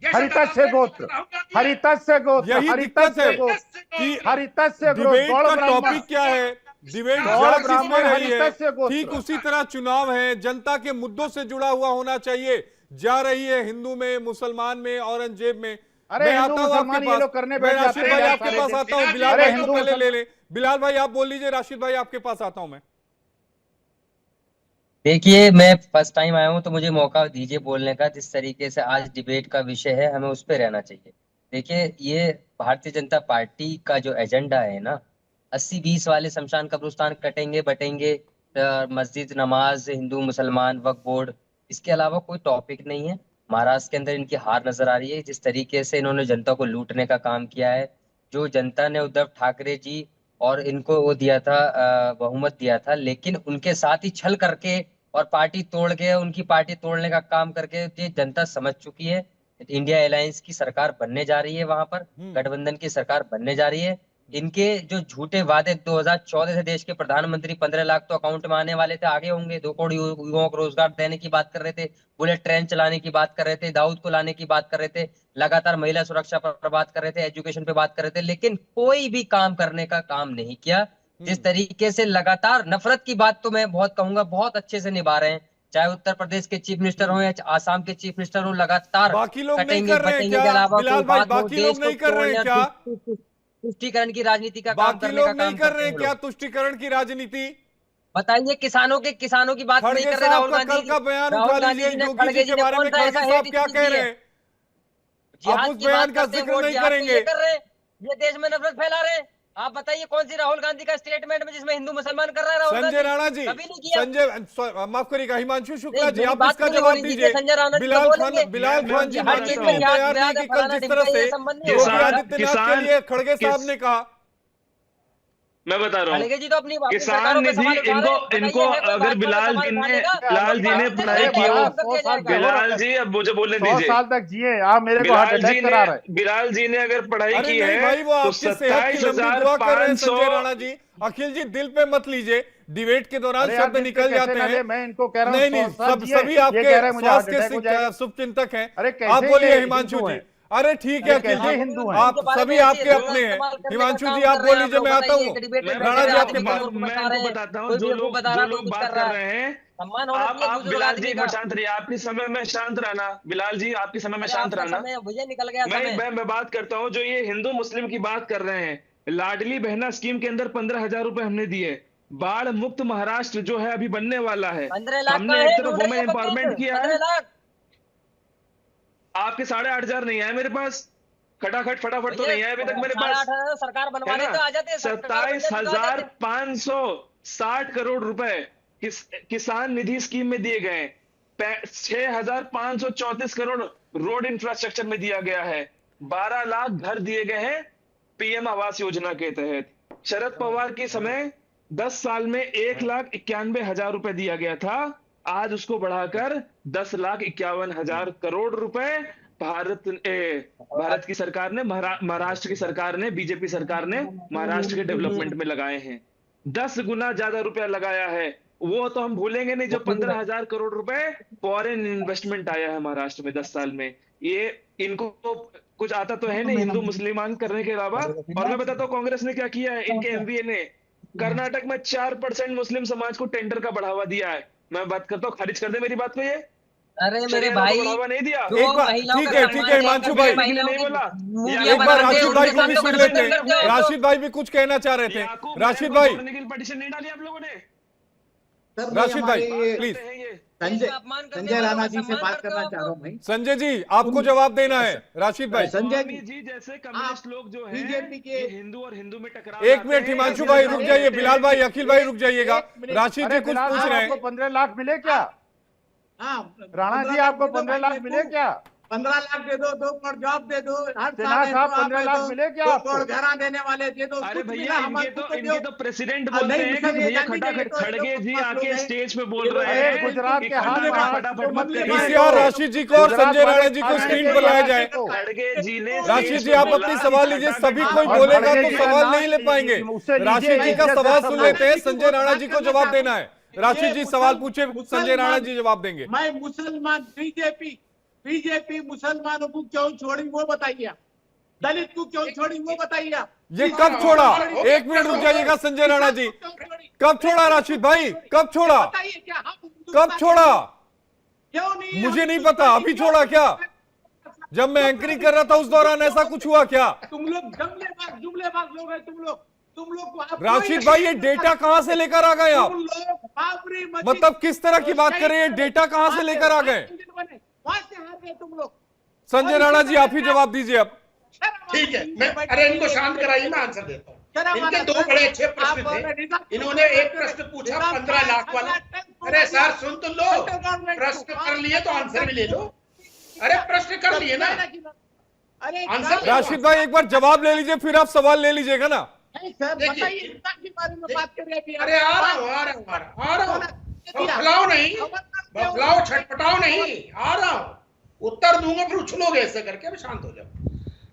जैसे हरितस्य गोत्र, राहुल गांधी है। हरितस्य गोत्र, यही दिक्कत हरितस्य है गोत्र, कि हरितस्य गोत्र, डिबेट गौड़ का ब्राह्मण, टॉपिक क्या है, डिबेट गौड़ जड़ किसमें ब्राह्मण, रही है। हरितस्य गोत्र। ठीक उसी तरह चुनाव है, जनता के मुद्दों से जुड़ा हुआ होना चाहिए। जा रही है हिंदू में, मुसलमान में, औरंगजेब में। अरे मैं हिंदू आता हूं मुसलमान आपके ये लोग पास, करने मैं बैठ जाते राशिद हैं भाई यार आपके सारे पास दिन। आता हूं। अरे बिलाल भाई तो हिंदू पहले ले मुसलमान- ले। बिलाल भाई आप बोल लीजिए, राशिद भाई आपके पास आता हूं मैं। देखिए, मैं फर्स्ट टाइम आया हूँ तो मुझे मौका दीजिए बोलने का। जिस तरीके से आज डिबेट का विषय है, हमें उस पर रहना चाहिए। देखिए, ये भारतीय जनता पार्टी का जो एजेंडा है ना, 80-20 वाले शमशान कब्रिस्तान कटेंगे बटेंगे, मस्जिद नमाज, हिंदू मुसलमान, वक्फ बोर्ड, इसके अलावा कोई टॉपिक नहीं है। महाराष्ट्र के अंदर इनकी हार नजर आ रही है। जिस तरीके से इन्होंने जनता को लूटने का काम किया है, जो जनता ने उद्धव ठाकरे जी और इनको वो दिया था, बहुमत दिया था, लेकिन उनके साथ ही छल करके और पार्टी तोड़ के, उनकी पार्टी तोड़ने का काम करके ये जनता समझ चुकी है। इंडिया अलायंस की सरकार बनने जा रही है, वहां पर गठबंधन की सरकार बनने जा रही है। इनके जो झूठे वादे 2014 से देश के प्रधानमंत्री 15 लाख तो अकाउंट में आने वाले थे, आगे होंगे, 2 करोड़ युवाओं को रोजगार देने की बात कर रहे थे, बुलेट ट्रेन चलाने की बात कर रहे थे, दाऊद को लाने की बात कर रहे थे, लगातार महिला सुरक्षा पर बात कर रहे थे, एजुकेशन पे बात कर रहे थे, लेकिन कोई भी काम करने का काम नहीं किया। जिस तरीके से लगातार नफरत की बात तो मैं बहुत कहूंगा बहुत अच्छे से निभा रहे हैं, चाहे उत्तर प्रदेश के चीफ मिनिस्टर हो या आसाम के चीफ मिनिस्टर हो, लगातार बाकी लोग नहीं कटेंगे कर रहे हैं बटेंगे क्या के अलावा बिलाल कोई भाई? बात हो, बाकी देश लोग को नहीं कर रहे हैं तोड़ने और क्या? तुष्टीकरण की राजनीति का काम बाकी करने का लोग नहीं काम कर करते रहे हैं हैं लोग। क्या तुष्टीकरण की राजनीति? बताइए, किसानों की बात नहीं खड़गे कर रहे साहब राहुल का गांधी कल का बयान राहुल उठा गांधी लीजिए, जी ने योगी खड़गे जी के बारे कौन में सा खड़गे ऐसा साहब हेट क्या स्पीच कह दी रहे है? हैं? जिहाद आप उस की बयान बात का करते हैं, जिक्र वोट नहीं जिहाद तो करेंगे। ये कर रहे हैं, ये देश में नफरत फैला रहे हैं। आप बताइए कौन सी राहुल गांधी का स्टेटमेंट में जिसमें हिंदू मुसलमान कर रहा है राहुल संजय राणा गांधी? जी, कभी नहीं किया। संजय माफ करिएगा, हिमांशु शुक्ला नहीं, जी मेरी आप बात इसका पूरी जवाब होने दीजिए, दीजिए। संजय राणा जी तो बिलाल बोलेंगे। खान जी मैं हर मानने चीज को में तैयार नहीं जिहाद कि है, कल फलाना जिस तरह ढिमका, से ये संबंध नहीं योगी होगा। आदित्यनाथ के लिए खड़गे साहब ने कहा। मैं बता रहा हूँ, खड़गे जी तो अपनी किसान सरकारों पे निधि सवाल उठा रहे हैं। इनको बताइए, है कोई अगर भाजपा पे बिलाल सवाल जी उठा ने लेगा? बिलाल जी ने आपके पढ़ाई देश की में हो, आपका 100 किया साल जाएगा। बिलाल जी अब मुझे बोलने 100 दीजिए। साल तक जिए आप, मेरे को हार्ट अटैक करा रहे हैं। बिलाल जी ने अगर पढ़ाई अरे की नहीं है भाई, वो तो आपकी सेहत की लंबी दुआ कर रहे हैं संजय राणा 27,500। जी। अखिल जी दिल पे मत लीजिए, डिबेट के दौरान अरे यार, शब्द दिल पे निकल कैसे जाते ना ले, हैं। मैं इनको कह रहा हूँ नहीं 100 साल सब जिए, सभी ये आपके कह रहे हैं मुझे हार्ट स्वास्थ्य अटैक हो जाएगा। के शुभचिंतक हैं। अरे कैसे आप बोलिए ये हिमांशु हिंदू जी। हैं? अरे ठीक है अरे अखिल कैसे जी, हिंदू हैं? आप सभी आपके अपने हैं। हिमांशु जी आप बोल लीजिए, मैं आता हूँ। राणा जी आपके पास। मैं इनको बताता हूँ, जो लोग बात कर रहे हैं, सम्मान होना चाहिए आप बुजुर्ग बिलाल आदमी जी का। शांत रहिए, आपके समय में शांत रहना। बिलाल जी आपके समय में अरे शांत आपका रहना। समय भैया निकल गया समय। मैं बात करता हूँ, जो ये हिंदू मुस्लिम की बात कर रहे हैं, लाडली बहना स्कीम के अंदर 15,000 रुपए हमने दिए। बाढ़ मुक्त महाराष्ट्र जो है अभी बनने वाला है। 15 लाख हमने का एक है, तरफ ढूंढ रही वुमेन है एम्पावरमेंट पब्लिक, किया 15 है। लाख। आपके 8,500 नहीं आए मेरे पास, खटाखट फटाफट तो नहीं आए अभी तक मेरे पास, 8,500 सरकार है बनवा दे ना? तो आ जाते हैं, सरकार बन जाती तो आ जाते हैं। 27,560 करोड़ रुपए किसान निधि स्कीम में दिए गए। 6,534 करोड़ रोड इंफ्रास्ट्रक्चर में दिया गया है। 12 लाख घर दिए गए हैं पीएम आवास योजना के तहत। शरद पवार के समय 10 साल में 1,91,000 रुपए दिया गया था। आज उसको बढ़ाकर 10,51,000 करोड़ रुपए भारत की सरकार ने, महाराष्ट्र की सरकार ने, बीजेपी सरकार ने महाराष्ट्र के डेवलपमेंट में लगाए हैं। 10 गुना ज्यादा रुपया लगाया है। वो तो हम भूलेंगे नहीं जो 15,000 करोड़ रुपए फॉरेन इन्वेस्टमेंट आया है महाराष्ट्र में 10 साल में। ये इनको तो कुछ आता तो है नहीं हिंदू मुसलमान करने के अलावा। और मैं बताता हूँ कांग्रेस ने क्या किया है। इनके एमवीए ने कर्नाटक में 4% मुस्लिम समाज को टेंडर का बढ़ावा दिया है। मैं बात करता हूँ, खारिज कर दे मेरी बात को। ये अरे मेरे शरिया को भाई, बढ़ावा नहीं दिया। जो एक बार महिलाओं ठीक का है, सम्मान ठीक है हिमांशु भाई, महिलाओं नहीं की बोला। मूवियां एक बार बनाते राशिद हैं, भाई उनके को साथ भी तो सुन गठबंधन लेते करते हैं। हो। राशिद भाई भी कुछ कहना चाह रहे थे। याकूब राशिद को भाई, छोड़ने के लिए पिटीशन नहीं डाली आप लोगों ने। सर, मैं राशिद भाई हमारे ये प्लीज। संजय अपमान करने संजय वालों राणा का जी से सम्मान बात करते हो करना आप चाह रहा लोग। हूँ भाई। संजय जी आपको जवाब देना है। राशिद भाई संजय स्वामी जी जैसे कम्युनिस्ट आप लोग जो हैं, बीजेपी के ये हिंदू और हिंदू में टकराव एक लाते मिनट हैं। हिमांशु ये भाई जो रुक लोग जाइए। कहते बिलाल हैं भाई, अखिल भाई रुक जाइएगा। एक मिनट। राशिद जी अरे कुछ बिलाल पूछ साहब, रहे आपको हैं। 15 लाख मिले क्या? हाँ, राणा जी 15 आपको दे दो 15 भाई लाख मेरे मिले को। क्या? 15 लाख दे दो, 2 करोड़ जॉब दे दो, हर सिन्हा साल साहब, ऐसे 15 आप लाख दो, मिले क्या 2 आपको? करोड़ घरा देने वाले दे दो। अरे कुछ भैया मिला हमारे इनके तो प्रेसिडेंट नहीं, बोलते हैं कि मुसलमान भैया जाति के तो खड़गे जी लोग आके हैं। स्टेज पे बोल ये रहे अरे हैं गुजरात कि के हाथ फटाफट मत पीसीआर राशि जी को और संजय राणा जी को स्क्रीन पर लाया जाए। खड़गे जी ने राशि जी आप अपनी सवाल लीजिए, सभी कोई बोलेगा तो सवाल नहीं ले पाएंगे। राशि जी का सवाल सुन लेते हैं, संजय राणा जी को जवाब देना है। राशि जी सवाल पूछे, संजय राणा जी जवाब देंगे। मैं मुसलमान बीजेपी मुसलमानों को क्यों छोड़ी वो बताइए, दलित को क्यों छोड़ी वो बताइए। ये कब छोड़ा? 1 मिनट रुक जाइएगा संजय राणा जी, कब छोड़ा राशिद भाई, कब छोड़ा? बताइए क्या हम कब छोड़ा? क्यों नहीं? मुझे नहीं पता, अभी छोड़ा क्या? जब मैं एंकरिंग कर रहा था उस दौरान ऐसा कुछ हुआ क्या? तुम लोग जुमलेबाज लोग हैं, तुम लोग को आप राशिद भाई ये डेटा कहां से लेकर आ गए आप? तुम लोग बाबरी मस्जिद मतलब किस तरह की बात कर रहे हैं? डेटा कहां से लेकर आ गए? वहां से हार गए तुम लोग। संजय राणा जी आप ही जवाब दीजिए अब। ठीक है, मैं अरे इनको शांत कराइए, मैं आंसर देता हूँ। इनके 2 बड़े अच्छे प्रश्न थे। इन्होंने एक प्रश्न पूछा 15 लाख वाला। अरे सर सुन तो लो, प्रश्न कर लिए तो आंसर भी ले लो। अरे प्रश्न कर लिए ना, आंसर राशिद भाई एक बार जवाब ले लीजिए, फिर आप सवाल ले लीजिएगा ना। बताइए के बारे में बात कर रहे हैं। अरे आ रहा हूँ, बखलाओ नहीं, बखलाओ छटपटाओ नहीं, आ रहा हूँ, उत्तर दूंगा फिर उछलोगे ऐसे करके, अभी शांत हो जाओ।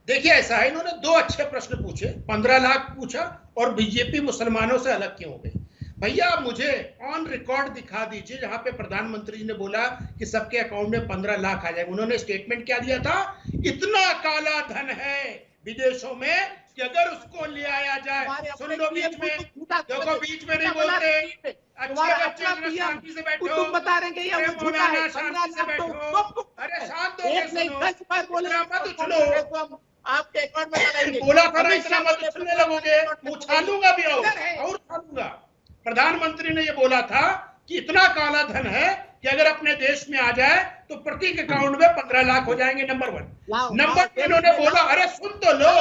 देखिए ऐसा है, इन्होंने 2 अच्छे प्रश्न पूछे, 15 लाख पूछा और बीजेपी मुसलमानों से अलग क्यों हो गई। भैया मुझे ऑन रिकॉर्ड दिखा दीजिए जहां पे प्रधानमंत्री जी ने बोला कि सबके अकाउंट में 15 लाख आ जाएंगे। उन्होंने स्टेटमेंट क्या दिया था? इतना काला धन है विदेशों में कि अगर उसको ले आया जाए। सुन लो बीच में, देखो बीच में नहीं बोलते। अच्छे शांति से बैठो, तुम बता रहे हैं ये झूठा है। शांति से बैठो। अरे शांत हो गए, सुनो, मत उछलो। आपके अकाउंट में डालेंगे। बोला था ना इतना मत उछलने लगोगे, उछालूंगा भी और उछालूंगा। प्रधानमंत्री ने ये बोला था कि इतना काला धन है कि अगर अपने देश में आ जाए तो प्रत्येक अकाउंट में 15 लाख हो जाएंगे। नंबर 1। नंबर 2 इन्होंने बोला, अरे सुन तो लो,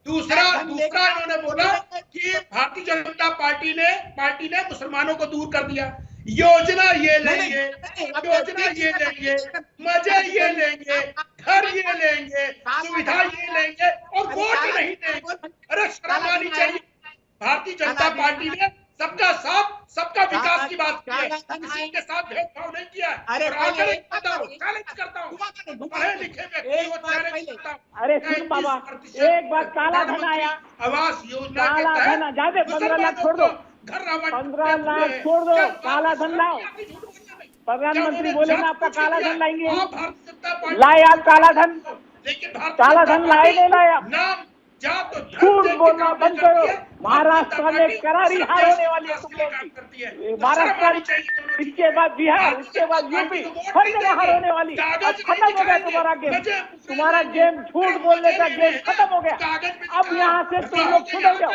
दूसरा इन्होंने बोला कि भारतीय जनता पार्टी ने मुसलमानों को दूर कर दिया। योजना ये लेंगे, मजे ये लेंगे, घर ये लेंगे, सुविधा ये लेंगे और वोट नहीं देंगे। अरे शर्म आनी चाहिए। भारतीय जनता पार्टी ने सबका साथ, सबका विकास की बात की है, किसी के साथ भेदभाव नहीं किया है। अरे चैलेंज करता हूँ, पढ़े लिखे व्यक्ति को चैलेंज करता हूँ। अरे सुन बाबा, एक बार काला धन आया, आवास योजना के काला धन जाते 15 लाख छोड़ दो, घर 15 लाख छोड़ दो, काला धन लाओ। प्रधानमंत्री बोले ना आपका काला धन लाएंगे, लाए आप काला धन, काला धन लाए नहीं लाए आप। झूठ बोलना बंद करो। महाराष्ट्र में करारी हार होने वाली है तुम लोग की। महाराष्ट्र, इसके बाद बिहार, उसके बाद यूपी, हर जगह हार होने वाली। अब खत्म हो गया तुम्हारा गेम, तुम्हारा गेम झूठ बोलने का गेम खत्म हो गया। अब यहाँ से तुम लोग सुधर जाओ,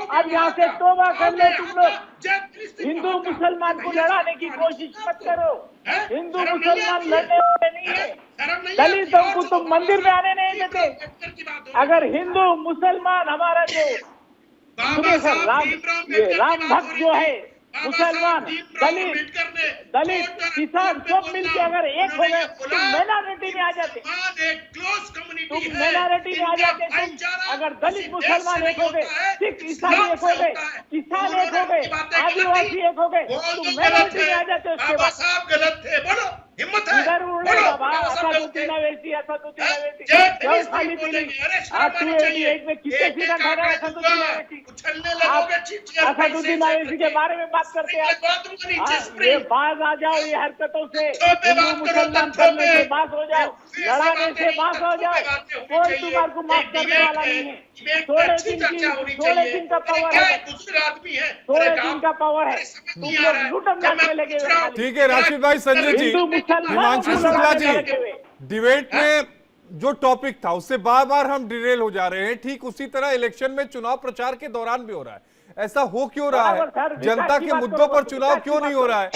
अब यहाँ से तौबा कर लो। तुम लोग हिंदू मुसलमान को लड़ाने की कोशिश मत करो। हिंदू मुसलमान लड़ने वाले नहीं है। दलितों को तुम मंदिर में आने नहीं देते। अगर हिंदू मुसलमान हमारा जो राम भक्त जो है, मुसलमान, दलित, किसान सब मिलके अगर एक हो गए तुम माइनॉरिटी में आ जाते, तुम माइनॉरिटी में आ जाते। तुम अगर दलित मुसलमान एक हो गए, सिख ईसाई एक हो गए, किसान एक हो गए, आदिवासी एक हो गए, तुम माइनॉरिटी में आ जाते। उसके बाद गलत थे, बोलो हिम्मत है, इधर उड़ने बाबा, असदुद्दीन अवैसी, जय खाली पीली, आप 288 में कितने सीधा खा रहे हैं असदुद्दीन अवैसी। आप असदुद्दीन अवैसी के बारे में बात करते हैं। ये बाज आ जाओ, ये हरकतों से, हिंदू मुसलमान करने से बात हो जाओ, लड़ाने से बात हो जाओ। कोई तुम्हारे को माफ करने वाला नहीं है। 16 दिन का पावर है, 16 दिन का पावर है। तुम लोग लूटम में लगे हुए। ठीक है राशिद भाई, संजय जी, हिमांशु शुक्ला जी, डिबेट में जो टॉपिक था उससे बार बार हम डिरेल हो जा रहे हैं। ठीक उसी तरह इलेक्शन में चुनाव प्रचार के दौरान भी हो रहा है। ऐसा हो क्यों रहा है? जनता के मुद्दों पर चुनाव क्यों नहीं हो रहा है?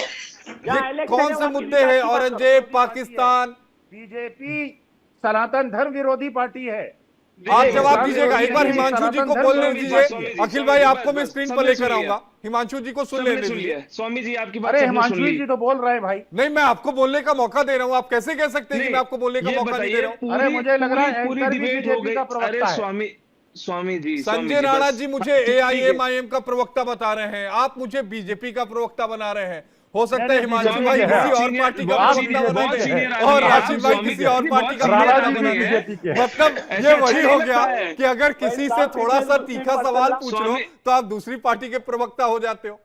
ये कौन से मुद्दे हैं? औरंगजेब, पाकिस्तान। बीजेपी सनातन धर्म विरोधी पार्टी है। आप देखिए, जवाब सर, दीजिएगा, एक बार ये हिमांशु जी को सनातन बोलने धर्म दीजिए। स्वामी जी, अखिल भाई, आपको मैं बस, स्क्रीन पर सबने लेकर सुन आऊंगा, लिया। हिमांशु जी को सुन सबने लेने सुन दीजिए। लिया स्वामी जी, आपकी बात अरे सबने सुन हिमांशु ली। जी तो बोल रहे हैं भाई। नहीं, मैं आपको बोलने का मौका दे रहा हूं, आप कैसे कह सकते हैं कि नहीं, मैं आपको बोलने का ये मौका नहीं दे बताइए, रहा हूं? अरे मुझे लग रहा है पूरी एंकर भी डिबेट हो बीजेपी गई। का प्रवक्ता अरे है। स्वामी जी, संजय राणा बस। जी मुझे ठीक है। एआईएमआईएम का प्रवक्ता बता रहे हैं, आप मुझे बीजेपी का प्रवक्ता बना रहे हैं। हो सकता है नहीं, हिमांशु बीजेपी भाई के किसी हैं। और पार्टी का बहुत प्रवक्ता सीनियर- बना बहुत दे सीनियर और आदमी है। राशिद भाई स्वामी किसी जी और बहुत पार्टी का सीनियर राणा प्रवक्ता जी बना भी दे। बीजेपी के हैं। मतलब ऐसे ये अच्छा वही नहीं हो गया लगता है। कि अगर किसी से थोड़ा सा तीखा सवाल पूछ लो स्वामी- तो आप दूसरी पार्टी के प्रवक्ता हो जाते हो।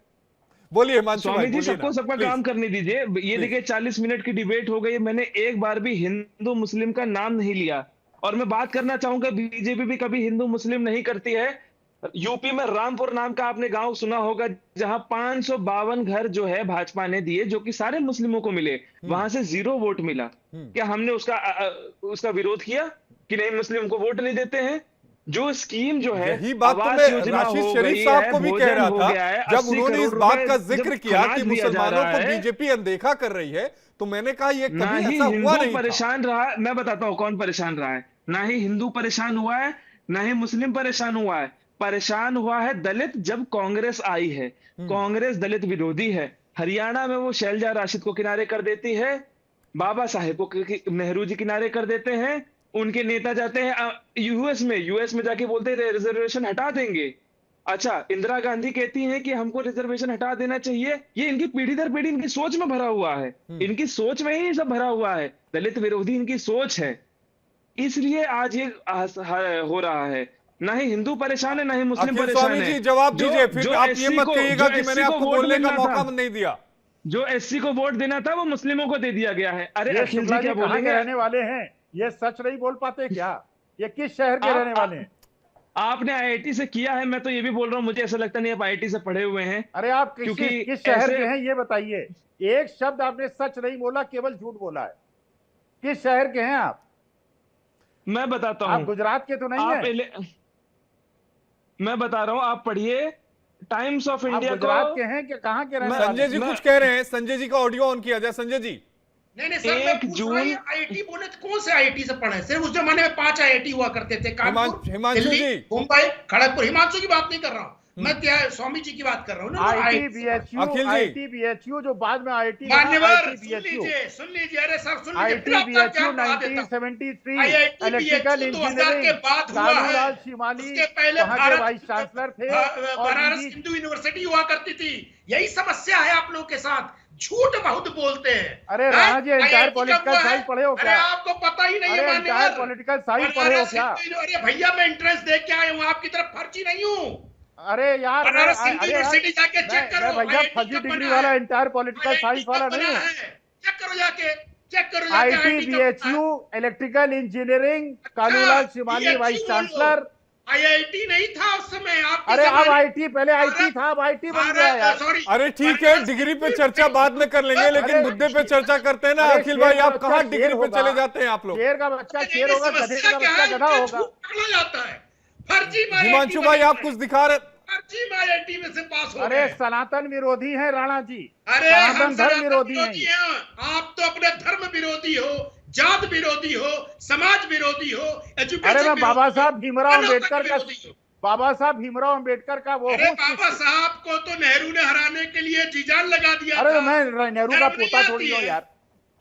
बोलिए हिमांशु भाई, स्वामी जी, बोलिए सबको ना, सबका प्लीज। काम करने दीजिए। ये Please. देखिए 40 मिनट की डिबेट हो गई, मैंने एक बार भी हिंदू मुस्लिम का नाम नहीं लिया। और मैं बात करना चाहूंगा, बीजेपी भी कभी हिंदू मुस्लिम नहीं करती है। यूपी में रामपुर नाम का आपने गांव सुना होगा, जहां 552 घर जो है भाजपा ने दिए, जो कि सारे मुस्लिमों को मिले, वहां से 0 वोट मिला। क्या हमने उसका विरोध किया कि नहीं, मुस्लिम को वोट नहीं देते हैं? जो स्कीम जो है, यही बात तो आवास मैं योजना राशिद हो शरीफ गई साहब है, को भी कह भोजन रहा हो था, गया है, जब 80 उन्होंने इस करोड़ बात रुपए का जब जिक्र किया अनाज कि दिया जा मुसलमानों रहा को है, बीजेपी अनदेखा कर रही है, तो मैंने कहा ये ना कभी ही ऐसा हुआ हिंदू नहीं था। परेशान रहा। मैं बताता हूँ कौन परेशान रहा है। ना ही हिंदू परेशान हुआ है, ना ही मुस्लिम परेशान हुआ है। परेशान हुआ है दलित, जब कांग्रेस आई है। कांग्रेस दलित विरोधी है। हरियाणा में वो शैलजा राशिद को किनारे कर देती है, बाबा साहेब को नेहरू जी किनारे कर देते हैं, उनके नेता जाते हैं यूएस में जाके बोलते हैं रिजर्वेशन हटा देंगे। अच्छा, इंदिरा गांधी कहती हैं कि हमको रिजर्वेशन हटा देना चाहिए। ये इनकी पीढ़ी दर पीढ़ी इनकी सोच में भरा हुआ है, इनकी सोच में ही सब भरा हुआ है। दलित विरोधी इनकी सोच है, इसलिए आज ये हो रहा है। ना ही हिंदू परेशान है, ना ही मुस्लिम अखिल परेशान स्वामी है। जी जवाब जो- दीजिए, फिर जो आप ये SC मत को- कहिएगा जो कि मैंने SC को आपको वोट बोलने का मिलना मौका था, नहीं दिया। जो एससी को वोट देना था वो मुस्लिमों को दे दिया गया है। अरे ये अखिल शुक्ला जी जी क्या कहाँ के बोलेंगे? रहने वाले हैं? ये सच नहीं बोल पाते क्या? ये किस शहर के रहने वाले हैं? आपने आईआईटी से किया है, मैं तो ये भी बोल रहा हूँ, मुझे ऐसा लगता नहीं आप आईआईटी से पढ़े हुए हैं। अरे आप क्योंकि किस शहर ऐसे- के हैं ये बताइए। एक शब्द आपने सच नहीं बोला, केवल झूठ बोला है। किस शहर के हैं आप? मैं बताता आप हूँ, गुजरात के तो नहीं आप है? पहले, मैं बता रहा हूँ, आप पढ़िए टाइम्स ऑफ आप इंडिया गुजरात को। के हैं कि कहाँ के रहने मैं- वाले संजय जी हैं? कुछ कह रहे हैं, संजय जी का ऑडियो ऑन किया जाए। संजय जी, नहीं सर, मैं 1 पूछ रहा जून- हूँ आईआईटी बोले तो कौन से आईआईटी से पढ़े? सिर्फ उस जमाने में 5 आईआईटी हुआ करते थे, कानपुर, हिमांशु दिल्ली, जी। मुंबई, खड़गपुर। हिमांशु की बात नहीं कर रहा हूँ मैं, क्या स्वामी जी की बात कर रहा हूँ। आईटीबीएचयू, अखिल जी। आईटीबीएचयू जो बाद में आईटी मान्यवर सुन लीजिए, अरे सर सुन लीजिए, फिर आपका आईटीबीएचयू ज्ञान बढ़ा देता हूँ। 1973 IIT इलेक्ट्रिकल 2000 के इंजीनियरिंग, बाद हुआ है। कालूलाल शिमाली उसके पहले वहां के भारत वाइस चांसलर थे और बनारस इंडी- हिंदू यूनिवर्सिटी हुआ करती थी। यही समस्या है आप लोग के साथ, झूठ बहुत बोलते हैं। अरे राणा जी, एंटायर IIT का पॉलिटिकल हुआ है? साइंस पढ़े हो अरे क्या? आपको पता ही नहीं है अरे मान्यवर। एंटायर पॉलिटिकल साइंस पढ़े हो क्या? अरे भैया, मैं एंट्रेंस दे के आया हूँ, आपकी तरफ फर्जी नहीं हूँ। अरे यार, बनारस हिंदू अरे यार, यूनिवर्सिटी जाके चेक करो, मैं भैया IIT फर्जी कब डिग्री बना वाला है? एंटायर पॉलिटिकल IIT साइंस वाला कब नहीं बना हूँ। है? चेक करो जाके, चेक करो जाके, IIT कब आईटीबीएचयू इलेक्ट्रिकल इंजीनियरिंग, कालूलाल शिमाली BHU वाइस बोलो। चांसलर। आईआईटी नहीं था उस समय आपके अरे अब जमाने- आईटी, पहले आईटी था, अब आईटी बन गया यार। सॉरी, अरे ठीक है, डिग्री पे चर्चा बाद में कर लेंगे, लेकिन अरे- मुद्दे पे चर्चा करते हैं ना। अरे अखिल शेर भाई, का आप बच्चा कहाँ शेर डिग्री पे होगा। चले जाते हैं आप लोग? शेर का बच्चा शेर होगा, गधे का बच्चा गधा होगा। पकड़ा जाता है फर्जी में। हिमांशु भाई, आप कुछ दिखा रहे। फर्जी में आईआईटी में से पास हो अरे गए। सनातन विरोधी हैं राणा जी, अरे सनातन हम धर्म सनातन विरोधी हैं। आप तो अपने धर्म विरोधी हो, जात विरोधी हो, समाज विरोधी हो, एजुकेशन अरे मैं विरोधी बाबा हो, साहब भीमराव मानवता अम्बेडकर का, विरोधी हो। बाबा साहब भीमराव अम्बेडकर का वो अरे हूँ बाबा शिष्य। साहब को तो नेहरू ने हराने के लिए जी जान लगा दिया अरे था। मैं नेहरू का शर्म नहीं पोता आती थोड़ी हूँ है? यार।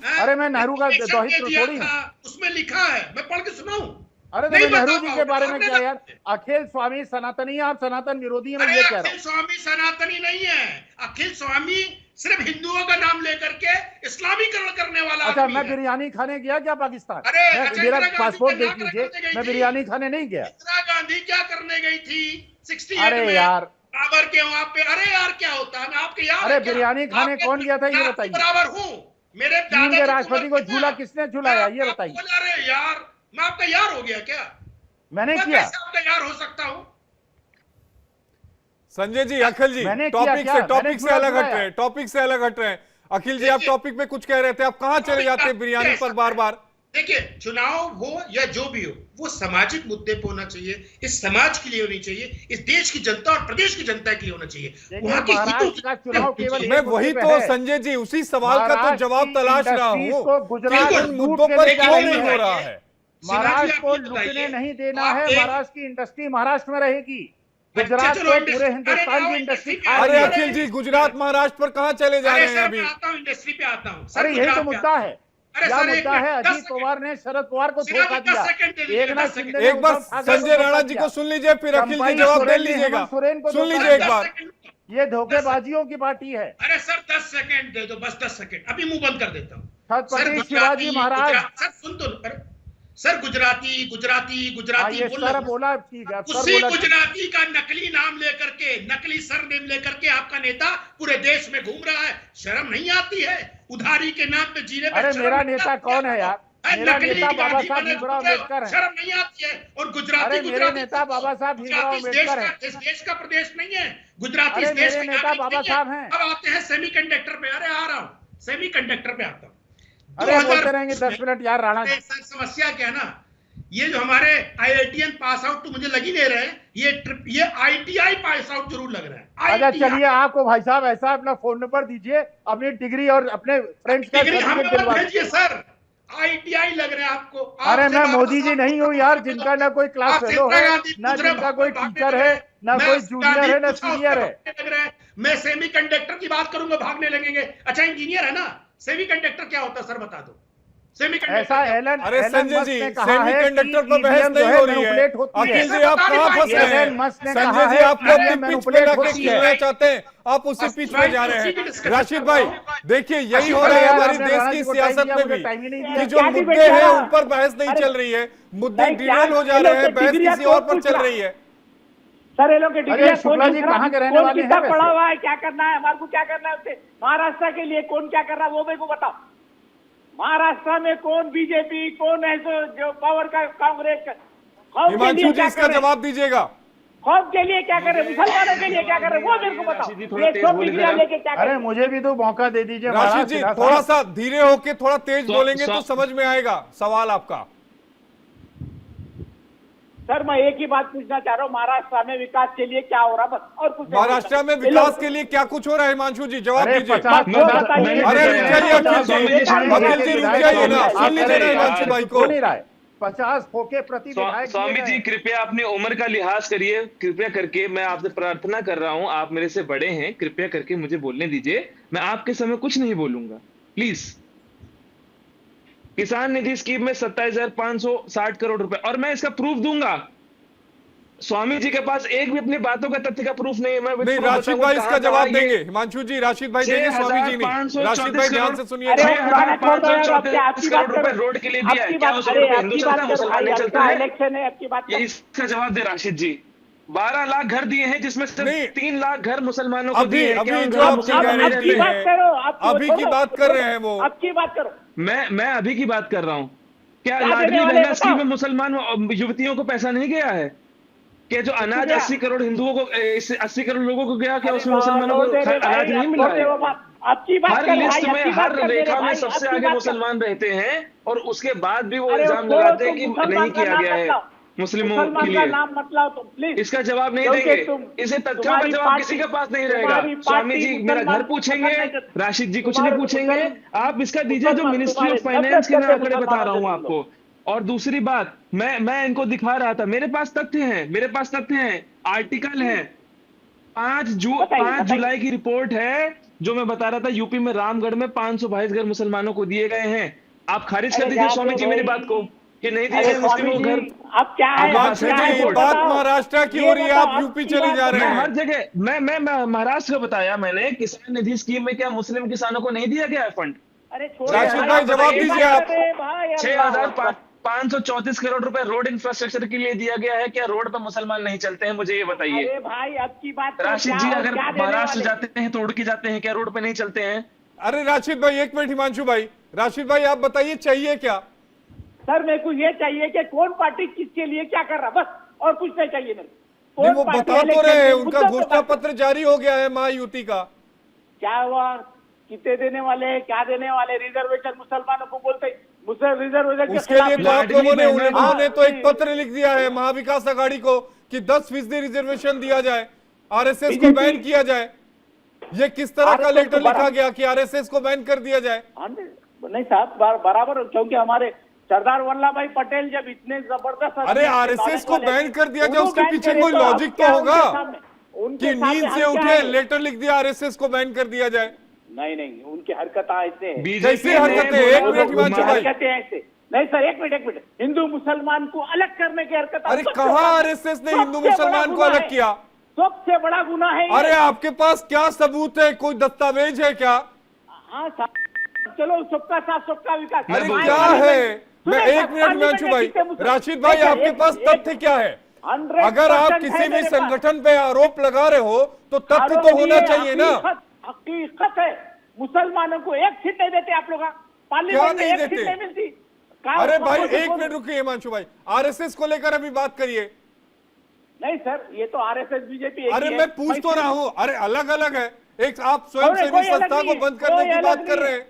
हैं? अरे मैं नेहरू का Election दोहित्र दे दिया थोड़ी हूँ। था, उसमें लिखा है, मैं पढ़ के सुनाऊं? अरे तो नहीं मैं नेहरू बता जी के पाओगे, बारे में आपने क्या तो- यार? अखिल स्वामी सनातनी है, आप सनातन विरोधी हैं, मैं अरे ये कह रहा अखिल हूँ। स्वामी सनातनी नहीं है। अखिल स्वामी सिर्फ हिंदुओं का नाम लेकर के इस्लामीकरण करने वाला अच्छा, आदमी मैं है। बिरयानी खाने गया क्या पाकिस्तान? अरे, मैं अच्छा, मेरा इंदिरा गांधी पासपोर्ट के देख नाक लीजिए, रखने गई मैं थी। बिरयानी खाने नहीं गया। इंदिरा गांधी क्या करने गई थी 68 अरे में? यार, बराबर के वहां पे। अरे यार, क्या होता है? मैं आपके यार अरे है क्या? बिरयानी खाने आपके- कौन गया था ये मैं आपके बताइए। बराबर हूँ। मेरे चीन दादा के जी राष्ट्रपति को उम्र झूला कितना? किसने झुलाया ये मैं बताइए। आपको बोला, अरे यार, मैं आपका यार हो गया क्या? मैंने मैं किया। कैसे आपका यार हो सकता हूँ? संजय जी, अखिल जी, मैंने किया टॉपिक क्या? से मैंने टॉपिक से झूला अलग हट झुलाया। रहे हैं, टॉपिक से अलग हट रहे हैं। अखिल जी, आप देखिए- टॉपिक पे कुछ कह रहे थे, आप कहाँ चले जाते हैं बिरयानी पर बार बार? देखिए, चुनाव हो या जो भी हो, वो सामाजिक मुद्दे पे होना चाहिए, इस समाज के लिए होनी चाहिए, इस देश की जनता और प्रदेश की जनता के लिए होना चाहिए। देखिए, वहाँ के महाराष्ट्र हितों का चुनाव केवल मैं एक वही मुद्दे तो पे है। संजय जी, उसी सवाल का तो महाराष्ट्र जवाब की तलाश रहा इंडस्ट्रीज हूँ को कि गुजरात उन लूट मुद्दों के पर ले जा क्यों रही नहीं है। हो रहा है। महाराष्ट्र को आप ये लुटने बताइए, नहीं देना आप है। एक- महाराष्ट्र की इंडस्ट्री महाराष्ट्र में रहेगी। अच्छा, गुजरात चलो को इंडस्ट्री- पूरे अरे हिंदुस्तान आओ की इंडस्ट्री इंडस्ट्री खा पे अरे रही है। अखिल जी, गुजरात महाराष्ट्र पर कहाँ चले जा अरे रहे हैं सर अभी? मैं आता हूँ इंडस्ट्री पे आता हूँ सर। अरे यही गुजरात तो पे मुद्दा है। अरे क्या सर, एक मुद्दा है? मिनट, 10 अजीत पवार ने शरद पवार को सिन्हा धोखा जी, 10 दिया। सेकंड दे दीजिए, एक नाथ 10 शिंदे सेकंड। ने एक बार उद्धव ठाकरे संजय को राणा धोखा जी दिया। को सुन लीजिए, फिर अखिल जी चंपाई जवाब दे सोरेन ने लीजिएगा। हेमंत सोरेन को सुन धोखा लीजिए एक दिया। बार। ये धोखेबाजियों की पार्टी है। अरे सर 10 सेकंड दे दो, बस 10 सेकंड, अभी मुंह बंद कर देता हूँ। छत्रपति शिवाजी महाराज। सर सुन तो, अरे सर गुजराती गुजराती हाँ, गुजराती ये बोल सर रहे हो। बोला ठीक है। सर उसी बोला ठीक है। गुजराती का नकली नाम लेकर के, नकली सरनेम लेकर के आपका नेता पूरे देश में घूम रहा है। शर्म नहीं आती है? उधारी के नाम पे जीने पे अरे शर्म मेरा नहीं नेता आती कौन है यार? मेरा नकली नेता बाबा गांधी साहब बने भीमराव घूम रहे हो। अम्बेडकर है। शर्म नहीं आती है? और गुजराती अरे मेरे गुजराती नेता बाबा साहब भीमराव गुजराती इस देश अम्बेडकर का, है। इस देश का प्रदेश नहीं है। गुजराती अरे इस देश मेरे का नेता नागरिक बाबा नहीं है। साहब हैं। अब आते हैं सेमीकंडक्टर पे। अरे आ रहा हूँ, सेमीकंडक्टर पे आता हूँ। अरे बोलते रहेंगे 10 मिनट यार राणा जी। सर समस्या क्या है ना, ये जो हमारे आईआईटीएन पास आउट तो मुझे लग ही नहीं रहे हैं, ये आईटीआई पास आउट जरूर लग रहा है। अच्छा ITI चलिए, आपको भाई साहब ऐसा अपना फोन नंबर दीजिए, अपनी डिग्री और अपने फ्रेंड्स का डिग्री हमें सर्टिफिकेट दिलवा भेजिए दीजिए। सर। आईटीआई लग रहा है आपको? अरे आपसे मैं बाबा मोदी जी साहब नहीं हूँ यार, जिनका ना कोई क्लास आपसे फेलो इंदिरा है, गांधी ना गुजरे जिनका कोई भागने टीचर लगे। है, ना मैं कोई उसका जूनियर भी है, ना पूछा, सीनियर है। उसका भागने लग रहा है। मैं सेमीकंडक्टर की बात करूंगा, भागने लगेंगे। अच्छा इंजीनियर है ना? सेमीकंडक्टर क्या होता है सर बता दो। ऐसा एलन अरे एलन संजय मस्क जी, ने कहा है सेमीकंडक्टर कि पर बहस EVM जो नहीं है हो रही है। मैनिपुलेट होती है। अखिल जी आप कहाँ फंस रहे एलन मस्क ने हैं? कहा संजय जी है आपको कि अपनी EVM पिच पे मैनिपुलेट लाके होती है। खींचना चाहते हैं, आप उसी पिच पे जा रहे हैं। राशिद भाई देखिए, यही हो रहा है हमारी देश की सियासत में भी, कि जो मुद्दे हैं उन पर बहस नहीं चल रही है, मुद्दे डिरेल हो जा रहे हैं, बहस किसी और पर चल रही है। सर ये लोग के डिग्री अरे शुक्ला जी कहाँ के रहने वाले हैं कितना वैसे? पढ़ा हुआ है, क्या करना है हमारे को, क्या करना है उससे? महाराष्ट्र के लिए कौन क्या कर रहा है वो मेरे को बताओ। महाराष्ट्र में कौन बीजेपी, कौन है जो पावर का कांग्रेस का, कौन के हिमांशु लिए जी क्या इसका कर रहे हैं? जवाब दीजिएगा। कौन के लिए क्या कर रहे हैं, मुसलमानों के लिए क्या कर रहे हैं वो मेरे को राशिद जी, बताओ। थोड़ा ये तेज सब बोलिए डिग्रियां जरा। लेके क्या कर अरे रहे हैं? मुझे भी तो मौका दे दीजिए राशिद महाराज जी सिन्हा थोड़ा साहब। सा धीरे होके थोड़ा तेज बोलेंगे तो सौ- समझ में आएगा सवाल आपका। सर मैं एक ही बात पूछना चाह रहा हूँ, महाराष्ट्र में विकास के लिए क्या हो रहा है बस, और कुछ नहीं। महाराष्ट्र में विकास के लिए क्या कुछ हो रहा है? हिमांशु जी जवाब अरे दीजिए। 50 वो बताइए। अरे रुक जाइए अखिल जी, अखिल जी रुक जाइए ना, सुन लीजिए ना हिमांशु भाई को। हो नहीं रहा है। 50 फोके प्रति विधायक स्वामी दिए जी गए। कृपया अपनी उम्र का लिहाज करिए, कृपया करके मैं आपसे प्रार्थना कर रहा हूं, आप मेरे से बड़े हैं, कृपया करके मुझे बोलने दीजिए। मैं आपके समय कुछ नहीं बोलूंगा प्लीज। किसान निधि स्कीम में 27,560 करोड़ रुपए, और मैं इसका प्रूफ दूंगा। स्वामी जी के पास एक भी अपनी बातों का तथ्य का प्रूफ नहीं है। मैं नहीं, proof राशिद बताऊंगा भाई इसका कहां जवाब कहां ये देंगे। हिमांशु जी राशिद भाई देंगे, स्वामी जी नहीं। राशिद भाई ध्यान से सुनिए। अरे पुराना छोड़ दो यार, आपकी बात करोड़ रुपए करो। रोड के लिए दिया है, आपकी क्या बात, उस अरे रोड पे आपकी हिंदू बात चलता है, करो मुसलमान भाई, नहीं चलता आपका है? इलेक्शन है, आपकी बात ये करो। इसका जवाब दे राशिद जी। 12 लाख घर दिए हैं, जिसमें से नहीं। 3 लाख घर मुसलमानों को अभी दिए हैं। अभी क्या उन जो घरों में आपकी मुसलमान नहीं गारंटी रहते बात हैं? करो, आप अभी की छोड़ो, बात कर रहे हैं वो। आपकी बात करो। मैं अभी की बात कर रहा हूँ। क्या क्या लाडली देने वाले बहना स्कीम में बताओ। मुसलमान युवतियों को पैसा नहीं गया है? क्या जो अनाज क्या? 80 करोड़ हिंदुओं को 80 करोड़ लोगों को गया, क्या अरे उसमें मुसलमानों छोड़ को दे रे अनाज भाई, नहीं अब मिला छोड़ दे है? वो बात। आपकी बात हर कर लिस्ट भाई, में, आपकी बात हर कर दे रे रेखा में भाई, सबसे आपकी आगे बात कर। मुसलमान रहते हैं, और उसके बाद भी वो अरे इल्जाम छोड़ो, लगाते हैं तुम कि मुसलमान नहीं का किया नाम गया मत है लाओ। मुस्लिमों मुसलमान के का लिए। नाम मत लाओ तुम प्लीज। इसका जवाब नहीं क्योंकि देंगे, तुम- इसे तथ्यों का तुम्हारी जवाब पार्टी- किसी के पास नहीं रहेगा। तुम्हारी स्वामी पार्टी जी मेरा घर मुसलमान पूछेंगे, पसंद नहीं करती। राशिद जी कुछ नहीं तुम्हारे पूछेंगे, मुसलमान- आप इसका दीजिए जो मुसलमान मिनिस्ट्री ऑफ तुम्हारे फाइनेंस के मैं नफरत आंकड़े करते बता रहा हूँ मुसलमानों से आपको। और दूसरी बात, मैं इनको दिखा रहा था, मेरे पास तथ्य हैं, मेरे पास तथ्य हैं, आर्टिकल है। 5 बताइए। जुलाई की रिपोर्ट है, जो मैं बता रहा था, यूपी में रामगढ़ में 522 घर मुसलमानों को दिए गए हैं। आप खारिज कर अरे दीजिए जाते स्वामी जी मेरी भाई। बात को, कि नहीं दिए अरे गए मुस्लिमों को स्वामी घर। जी, अब क्या है, हिमांशु क्या है जी वो बात बताओ। महाराष्ट्र की ये हो रही है, आप बताओ, यूपी आपकी चली बात जा रहे मैं हैं। हर जगह मैं महाराष्ट्र का बताया मैंने। किसान निधि स्कीम में क्या मुस्लिम किसानों को नहीं दिया गया है फंड? अरे छोड़ राशिद भाई, भाई, आप जवाब ये बात दीजिए आप। कर रहे हैं भाई, अल्लाह अकबर। 6,534 करोड़ रुपए रोड इंफ्रास्ट्रक्चर के लिए दिया गया है। क्या रोड पर मुसलमान नहीं चलते हैं? मुझे ये बताइए अरे भाई अब की बात करो, राशिद क्या जी। और अगर क्या देने महाराष्ट्र वाले? जाते हैं तो उड़ के जाते हैं, क्या रोड पे नहीं चलते हैं? अरे राशिद भाई एक मिनट, हिमांशु भाई, राशिद भाई आप बताइए चाहिए क्या? सर मेरे को ये चाहिए कि कौन पार्टी किसके लिए क्या कर रहा, बस और कुछ नहीं चाहिए मेरे को। नहीं कौन वो पार्टी बता तो इलेक्शन रहे हैं, में उनका मुद्दा पे घोषणा बात- पत्र जारी हो गया है महायुति का। क्या हुआ, कितने देने वाले हैं, क्या देने वाले? रिजर्वेशन मुसलमानों को बोलते रिजर्वेशन के उसके लिए खिलाफ तो आप लाडली लोगों ने बहना- उन्होंने तो एक पत्र लिख दिया है महाविकास आघाड़ी को कि 10% रिजर्वेशन दिया जाए, आरएसएस को बैन किया जाए। ये किस तरह का RSS लेटर को लिखा गया कि आरएसएस को बैन कर दिया जाए? हाँ, नहीं साहब बराबर, क्योंकि हमारे सरदार वल्लभ भाई पटेल जब इतने जबरदस्त अरे आरएसएस को बैन कर दिया जाए, उसके पीछे कोई लॉजिक तो होगा कि नींद से उठे लेटर लिख दिया आरएसएस को बैन कर दिया जाए। नहीं, उनकी हरकतें ऐसे हैं। कैसी हरकतें? एक मिनट हिमांशु भाई, हरकतें ऐसे नहीं सर, एक मिनट, हिंदू मुसलमान को अलग करने की हरकत। अरे कहाँ आरएसएस ने हिंदू मुसलमान को अलग किया? सबसे बड़ा गुनाह है। अरे आपके पास क्या सबूत है? कोई दस्तावेज है क्या? हाँ चलो, सबका साथ सबका विकास। अरे क्या है? मैं एक मिनट हिमांशु भाई, राशिद भाई आपके पास तथ्य क्या है? अगर आप किसी भी संगठन पे आरोप लगा रहे हो तो तथ्य तो होना चाहिए ना। हकीकत है, मुसलमानों को एक सीट नहीं देते आप लोग, पार्लियामेंट में एक सीट नहीं मिलती। अरे भाई एक मिनट रुकिए हिमांशु भाई, आरएसएस को लेकर अभी बात करिए। नहीं सर, ये तो आरएसएस बीजेपी। अरे मैं पूछ तो रहा हूँ, अरे अलग अलग है। एक आप स्वयंसेवी संस्था को बंद करने की बात कर रहे हैं।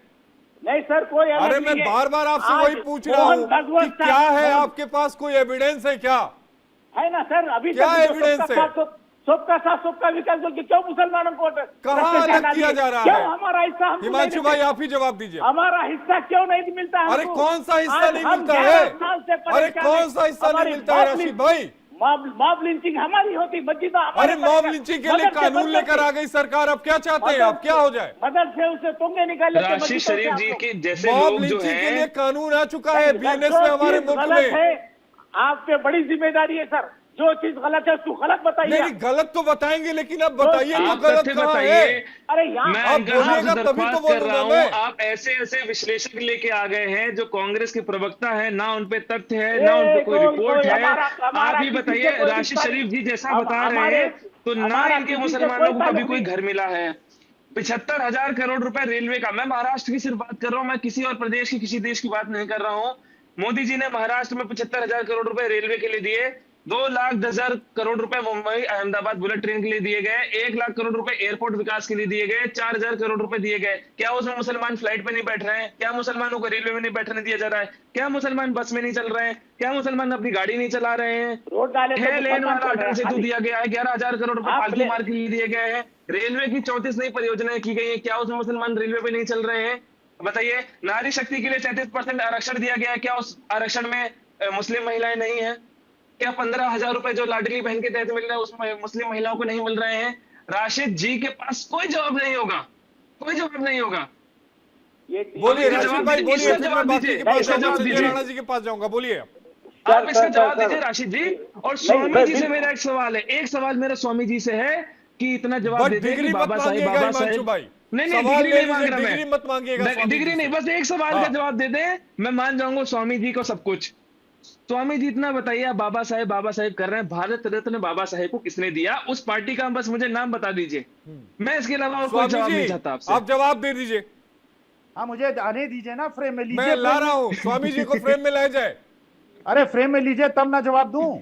नहीं सर, कोई अलग अरे मैं बार बार आपसे वही पूछ रहा हूँ कि क्या है आपके पास, कोई एविडेंस है क्या? है ना सर, अभी क्या एविडेंस है? सबका साथ सबका विकास बोल के क्यों मुसलमानों को कहाँ अलग किया जा रहा है? हमारा हिस्सा हम हिमांशु भाई आप ही जवाब दीजिए। हमारा हिस्सा क्यों नहीं मिलता? अरे कौन सा हिस्सा नहीं मिलता है? अरे कौन सा हिस्सा नहीं मिलता है राशिद भाई? मॉब लिंचिंग हमारी होती, मस्जिद। अरे मॉब लिंचिंग के लिए कानून लेकर आ गई सरकार, अब क्या चाहते हैं? अब क्या हो जाए? मदद से उसे तुंगे निकाले। राशिद शरीफ जी के जैसे मॉब लोग जो लिंचिंग के लिए हैं, कानून आ चुका है बीएनएस में हमारे मुल्क में। आप पे बड़ी जिम्मेदारी है सर, जो चीज गलत है उसको गलत बताइए। नहीं गलत तो बताएंगे, लेकिन अब बताइए तो आप गलत तथ्य कहाँ बताइए। है? अरे यहाँ मैं आप बोलिएगा तभी तो दरख्वास्त कर बोलूंगा रहा हूँ। मैं। आप ऐसे ऐसे विश्लेषक लेके आ गए हैं जो कांग्रेस के प्रवक्ता है, ना उन पे तथ्य है ना उन पे कोई रिपोर्ट है। आप ही बताइए, राशिद शरीफ जी जैसा बता रहे हैं तो ना इनके मुसलमानों को कभी कोई घर मिला है। 75,000 करोड़ रुपए रेलवे का, मैं महाराष्ट्र की सिर्फ बात कर रहा हूँ, मैं किसी और प्रदेश की किसी देश की बात नहीं कर रहा हूँ। मोदी जी ने महाराष्ट्र में 75,000 करोड़ रुपए रेलवे के लिए दिए, 2,10,000 करोड़ रुपए मुंबई अहमदाबाद बुलेट ट्रेन के लिए दिए गए, 1 लाख करोड़ रुपए एयरपोर्ट विकास के लिए दिए गए, 4,000 करोड़ रुपए दिए गए। क्या उसमें मुसलमान फ्लाइट पे नहीं बैठ रहे हैं? क्या मुसलमानों को रेलवे में नहीं बैठने दिया जा रहा है? क्या मुसलमान बस में नहीं चल रहे हैं? क्या मुसलमान अपनी गाड़ी नहीं चला रहे हैं? 6 लेन वाला अटल सेतु दिया गया है, 11,000 करोड़ रुपए पालतू मार्ग के लिए दिए गए हैं। रेलवे की 34 नई परियोजनाएं की गई है, क्या उसमें मुसलमान रेलवे पे नहीं चल रहे हैं? बताइए। नारी शक्ति के लिए 33% आरक्षण दिया गया है, क्या उस आरक्षण में मुस्लिम महिलाएं नहीं है? क्या 15,000 रुपए जो लाडली बहन के तहत मिल रहे हैं उसमें मुस्लिम महिलाओं को नहीं मिल रहे हैं? राशिद जी के पास कोई जवाब नहीं होगा, कोई जवाब नहीं होगा। बोलिए राशिद भाई, बोलिए, फिर मैं बाकी के पास जवाब संजय दीजिए। राणा जी के पास जाऊंगा। बोलिए आप इसका जवाब दीजिए राशिद जी। और स्वामी जी से मेरा एक सवाल है, एक सवाल मेरा स्वामी जी से है कि इतना जवाब दे दें कि बाबा साहेब नहीं डिग्री नहीं मांग रहा मैं, मत मांगिएगा, डिग्री नहीं, बस एक सवाल का जवाब दे दें, मैं मान जाऊंगा स्वामी जी को सब कुछ। स्वामी जी इतना बताइए, आप बाबा साहेब कर रहे हैं, भारत रत्न बाबा साहेब को किसने दिया? उस पार्टी का बस मुझे नाम बता दीजिए, मैं इसके अलावा और कोई जवाब नहीं चाहता आपसे। आप जवाब दे दीजिए। हाँ मुझे आने दीजिए ना, फ्रेम में लीजिए। मैं ला रहा हूँ, स्वामी जी को फ्रेम में लाया जाए। अरे फ्रेम में लीजिए तब ना जवाब दूं।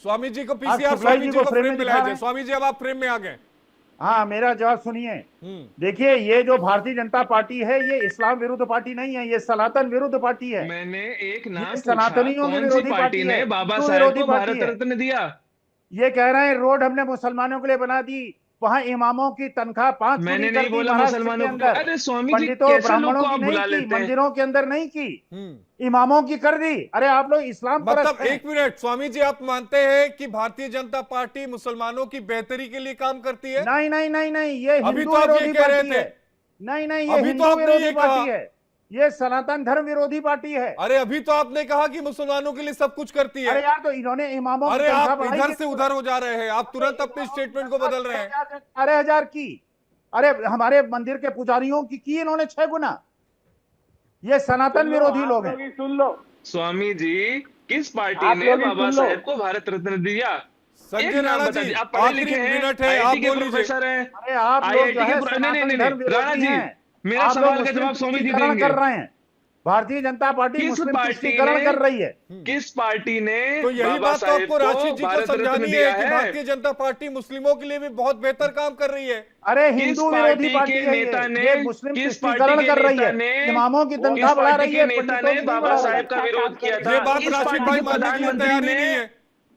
स्वामी जी को पीसीआर, स्वामी जी को फ्रेम में लाया जाए। स्वामी जी अब आप फ्रेम में आ गए। हाँ मेरा जवाब सुनिए। देखिए ये जो भारतीय जनता पार्टी है ये इस्लाम विरुद्ध पार्टी नहीं है, ये सनातन विरुद्ध पार्टी है। मैंने एक नाम सनातनियों की विरोधी पार्टी ने है, बाबा साहेब को भारत रत्न दिया। ये कह रहे हैं रोड हमने मुसलमानों के लिए बना दी, वहाँ इमामों की तनख्वाह 5 मैंने नहीं बोला मुसलमानों को। अरे स्वामी जी पंडितों ब्राह्मणों की नहीं की, मंदिरों के अंदर नहीं की, इमामों की कर दी। अरे आप लोग इस्लाम मतलब एक मिनट, स्वामी जी आप मानते हैं कि भारतीय जनता पार्टी मुसलमानों की बेहतरी के लिए काम करती है? नहीं नहीं नहीं नहीं, ये अभी हिंदू तो आप ये विरोधी कह रहे पार्टी है। थे। नहीं नहीं, ये अभी तो हिंदू आपने विरोधी ये पार्टी कहा। है, ये सनातन धर्म विरोधी पार्टी है। अरे अभी तो आपने कहा कि मुसलमानों के लिए सब कुछ करती है। अरे यार तो इन्होंने इमामों की अरे तनख्वाह आप बढ़ाई इधर है। से उधर हो जा रहे हैं, आप तुरंत अपने स्टेटमेंट को बदल रहे हैं। 18,000 की, अरे हमारे मंदिर के पुजारियों की इन्होंने 6 गुना। ये सनातन विरोधी लोग हैं। सुन लो स्वामी जी, किस पार्टी ने बाबा साहेब को भारत रत्न दिया? संजय राणा जी, आप पढ़े लिखे हैं, मिनट है, आप आईआईटी के बोल लीजिए। प्रोफेसर हैं, अरे आप लोग आईआईटी जो है के नहीं राणा जी, मेरा आप लोग सवाल का मुस्लिम जवाब स्वामी जी तुष्टीकरण देंगे। कर रहे हैं। भारतीय जनता पार्टी किस मुस्लिम पार्टी तुष्टीकरण ने- कर रही है। किस पार्टी ने तो यही बाबा बात तो साहेब आपको राशिद जी को भारत रत्न समझानी दिया है कि भारतीय जनता पार्टी मुस्लिमों के लिए भी बहुत बेहतर काम कर रही है। अरे किस हिंदू पार्टी विरोधी पार्टी के है नेता ने- ये मुस्लिम किस तुष्टीकरण पार्टी के कर रही नेता है, ने- इमामों की किस तनख्वाह बढ़ा पार्टी रही के है, नेता पंडितों ने की नहीं बाबा बढ़ा साहेब रही का विरोध किया था? ये बात किस राशिद पार्टी भाई के मानने के लिए प्रधानमंत्री तैयार ही ने- नहीं है।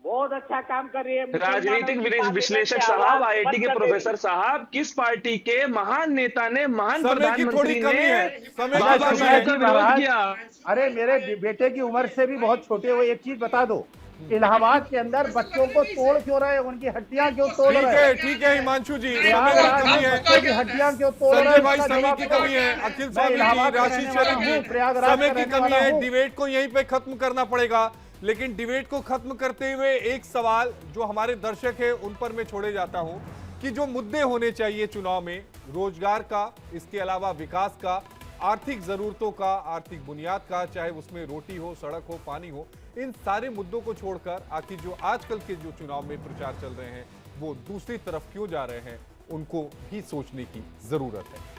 बहुत अच्छा काम कर रही है। राजनीतिक विश्लेषक साहब, आईआईटी के प्रोफेसर साहब, किस पार्टी के महान नेता ने, महान समय की थोड़ी प्रधानमंत्री कमी ने है, समय की बाबा कमी साहेब का है। विरोध किया? अरे मेरे बेटे की उम्र से भी बहुत छोटे हो, एक चीज बता दो, इलाहाबाद के अंदर बच्चों को तोड़ क्यों रहे, उनकी हड्डियां क्यों तोड़ रहे हैं? ठीक है हिमांशु जी, समय प्रयागराज की में कमी है। बच्चों की हड्डियां क्यों तोड़ रहे संजय हैं? भाई, उसका समय जवाब की दो। कमी है। अखिल मैं स्वामी जी, इलाहाबाद का राशि रहने वाला शरीफ हूँ, जी, प्रयागराज समय का की रहने कमी वाला है। हूँ। डिबेट को यहीं पे खत्म करना पड़ेगा, लेकिन डिबेट को खत्म करते हुए एक सवाल जो हमारे दर्शक है उन पर मैं छोड़े जाता हूं कि जो मुद्दे होने चाहिए चुनाव में, रोजगार का, इसके अलावा विकास का, आर्थिक जरूरतों का, आर्थिक बुनियाद का, चाहे उसमें रोटी हो, सड़क हो, पानी हो, इन सारे मुद्दों को छोड़कर आखिर जो आजकल के जो चुनाव में प्रचार चल रहे हैं वो दूसरी तरफ क्यों जा रहे हैं, उनको भी सोचने की जरूरत है।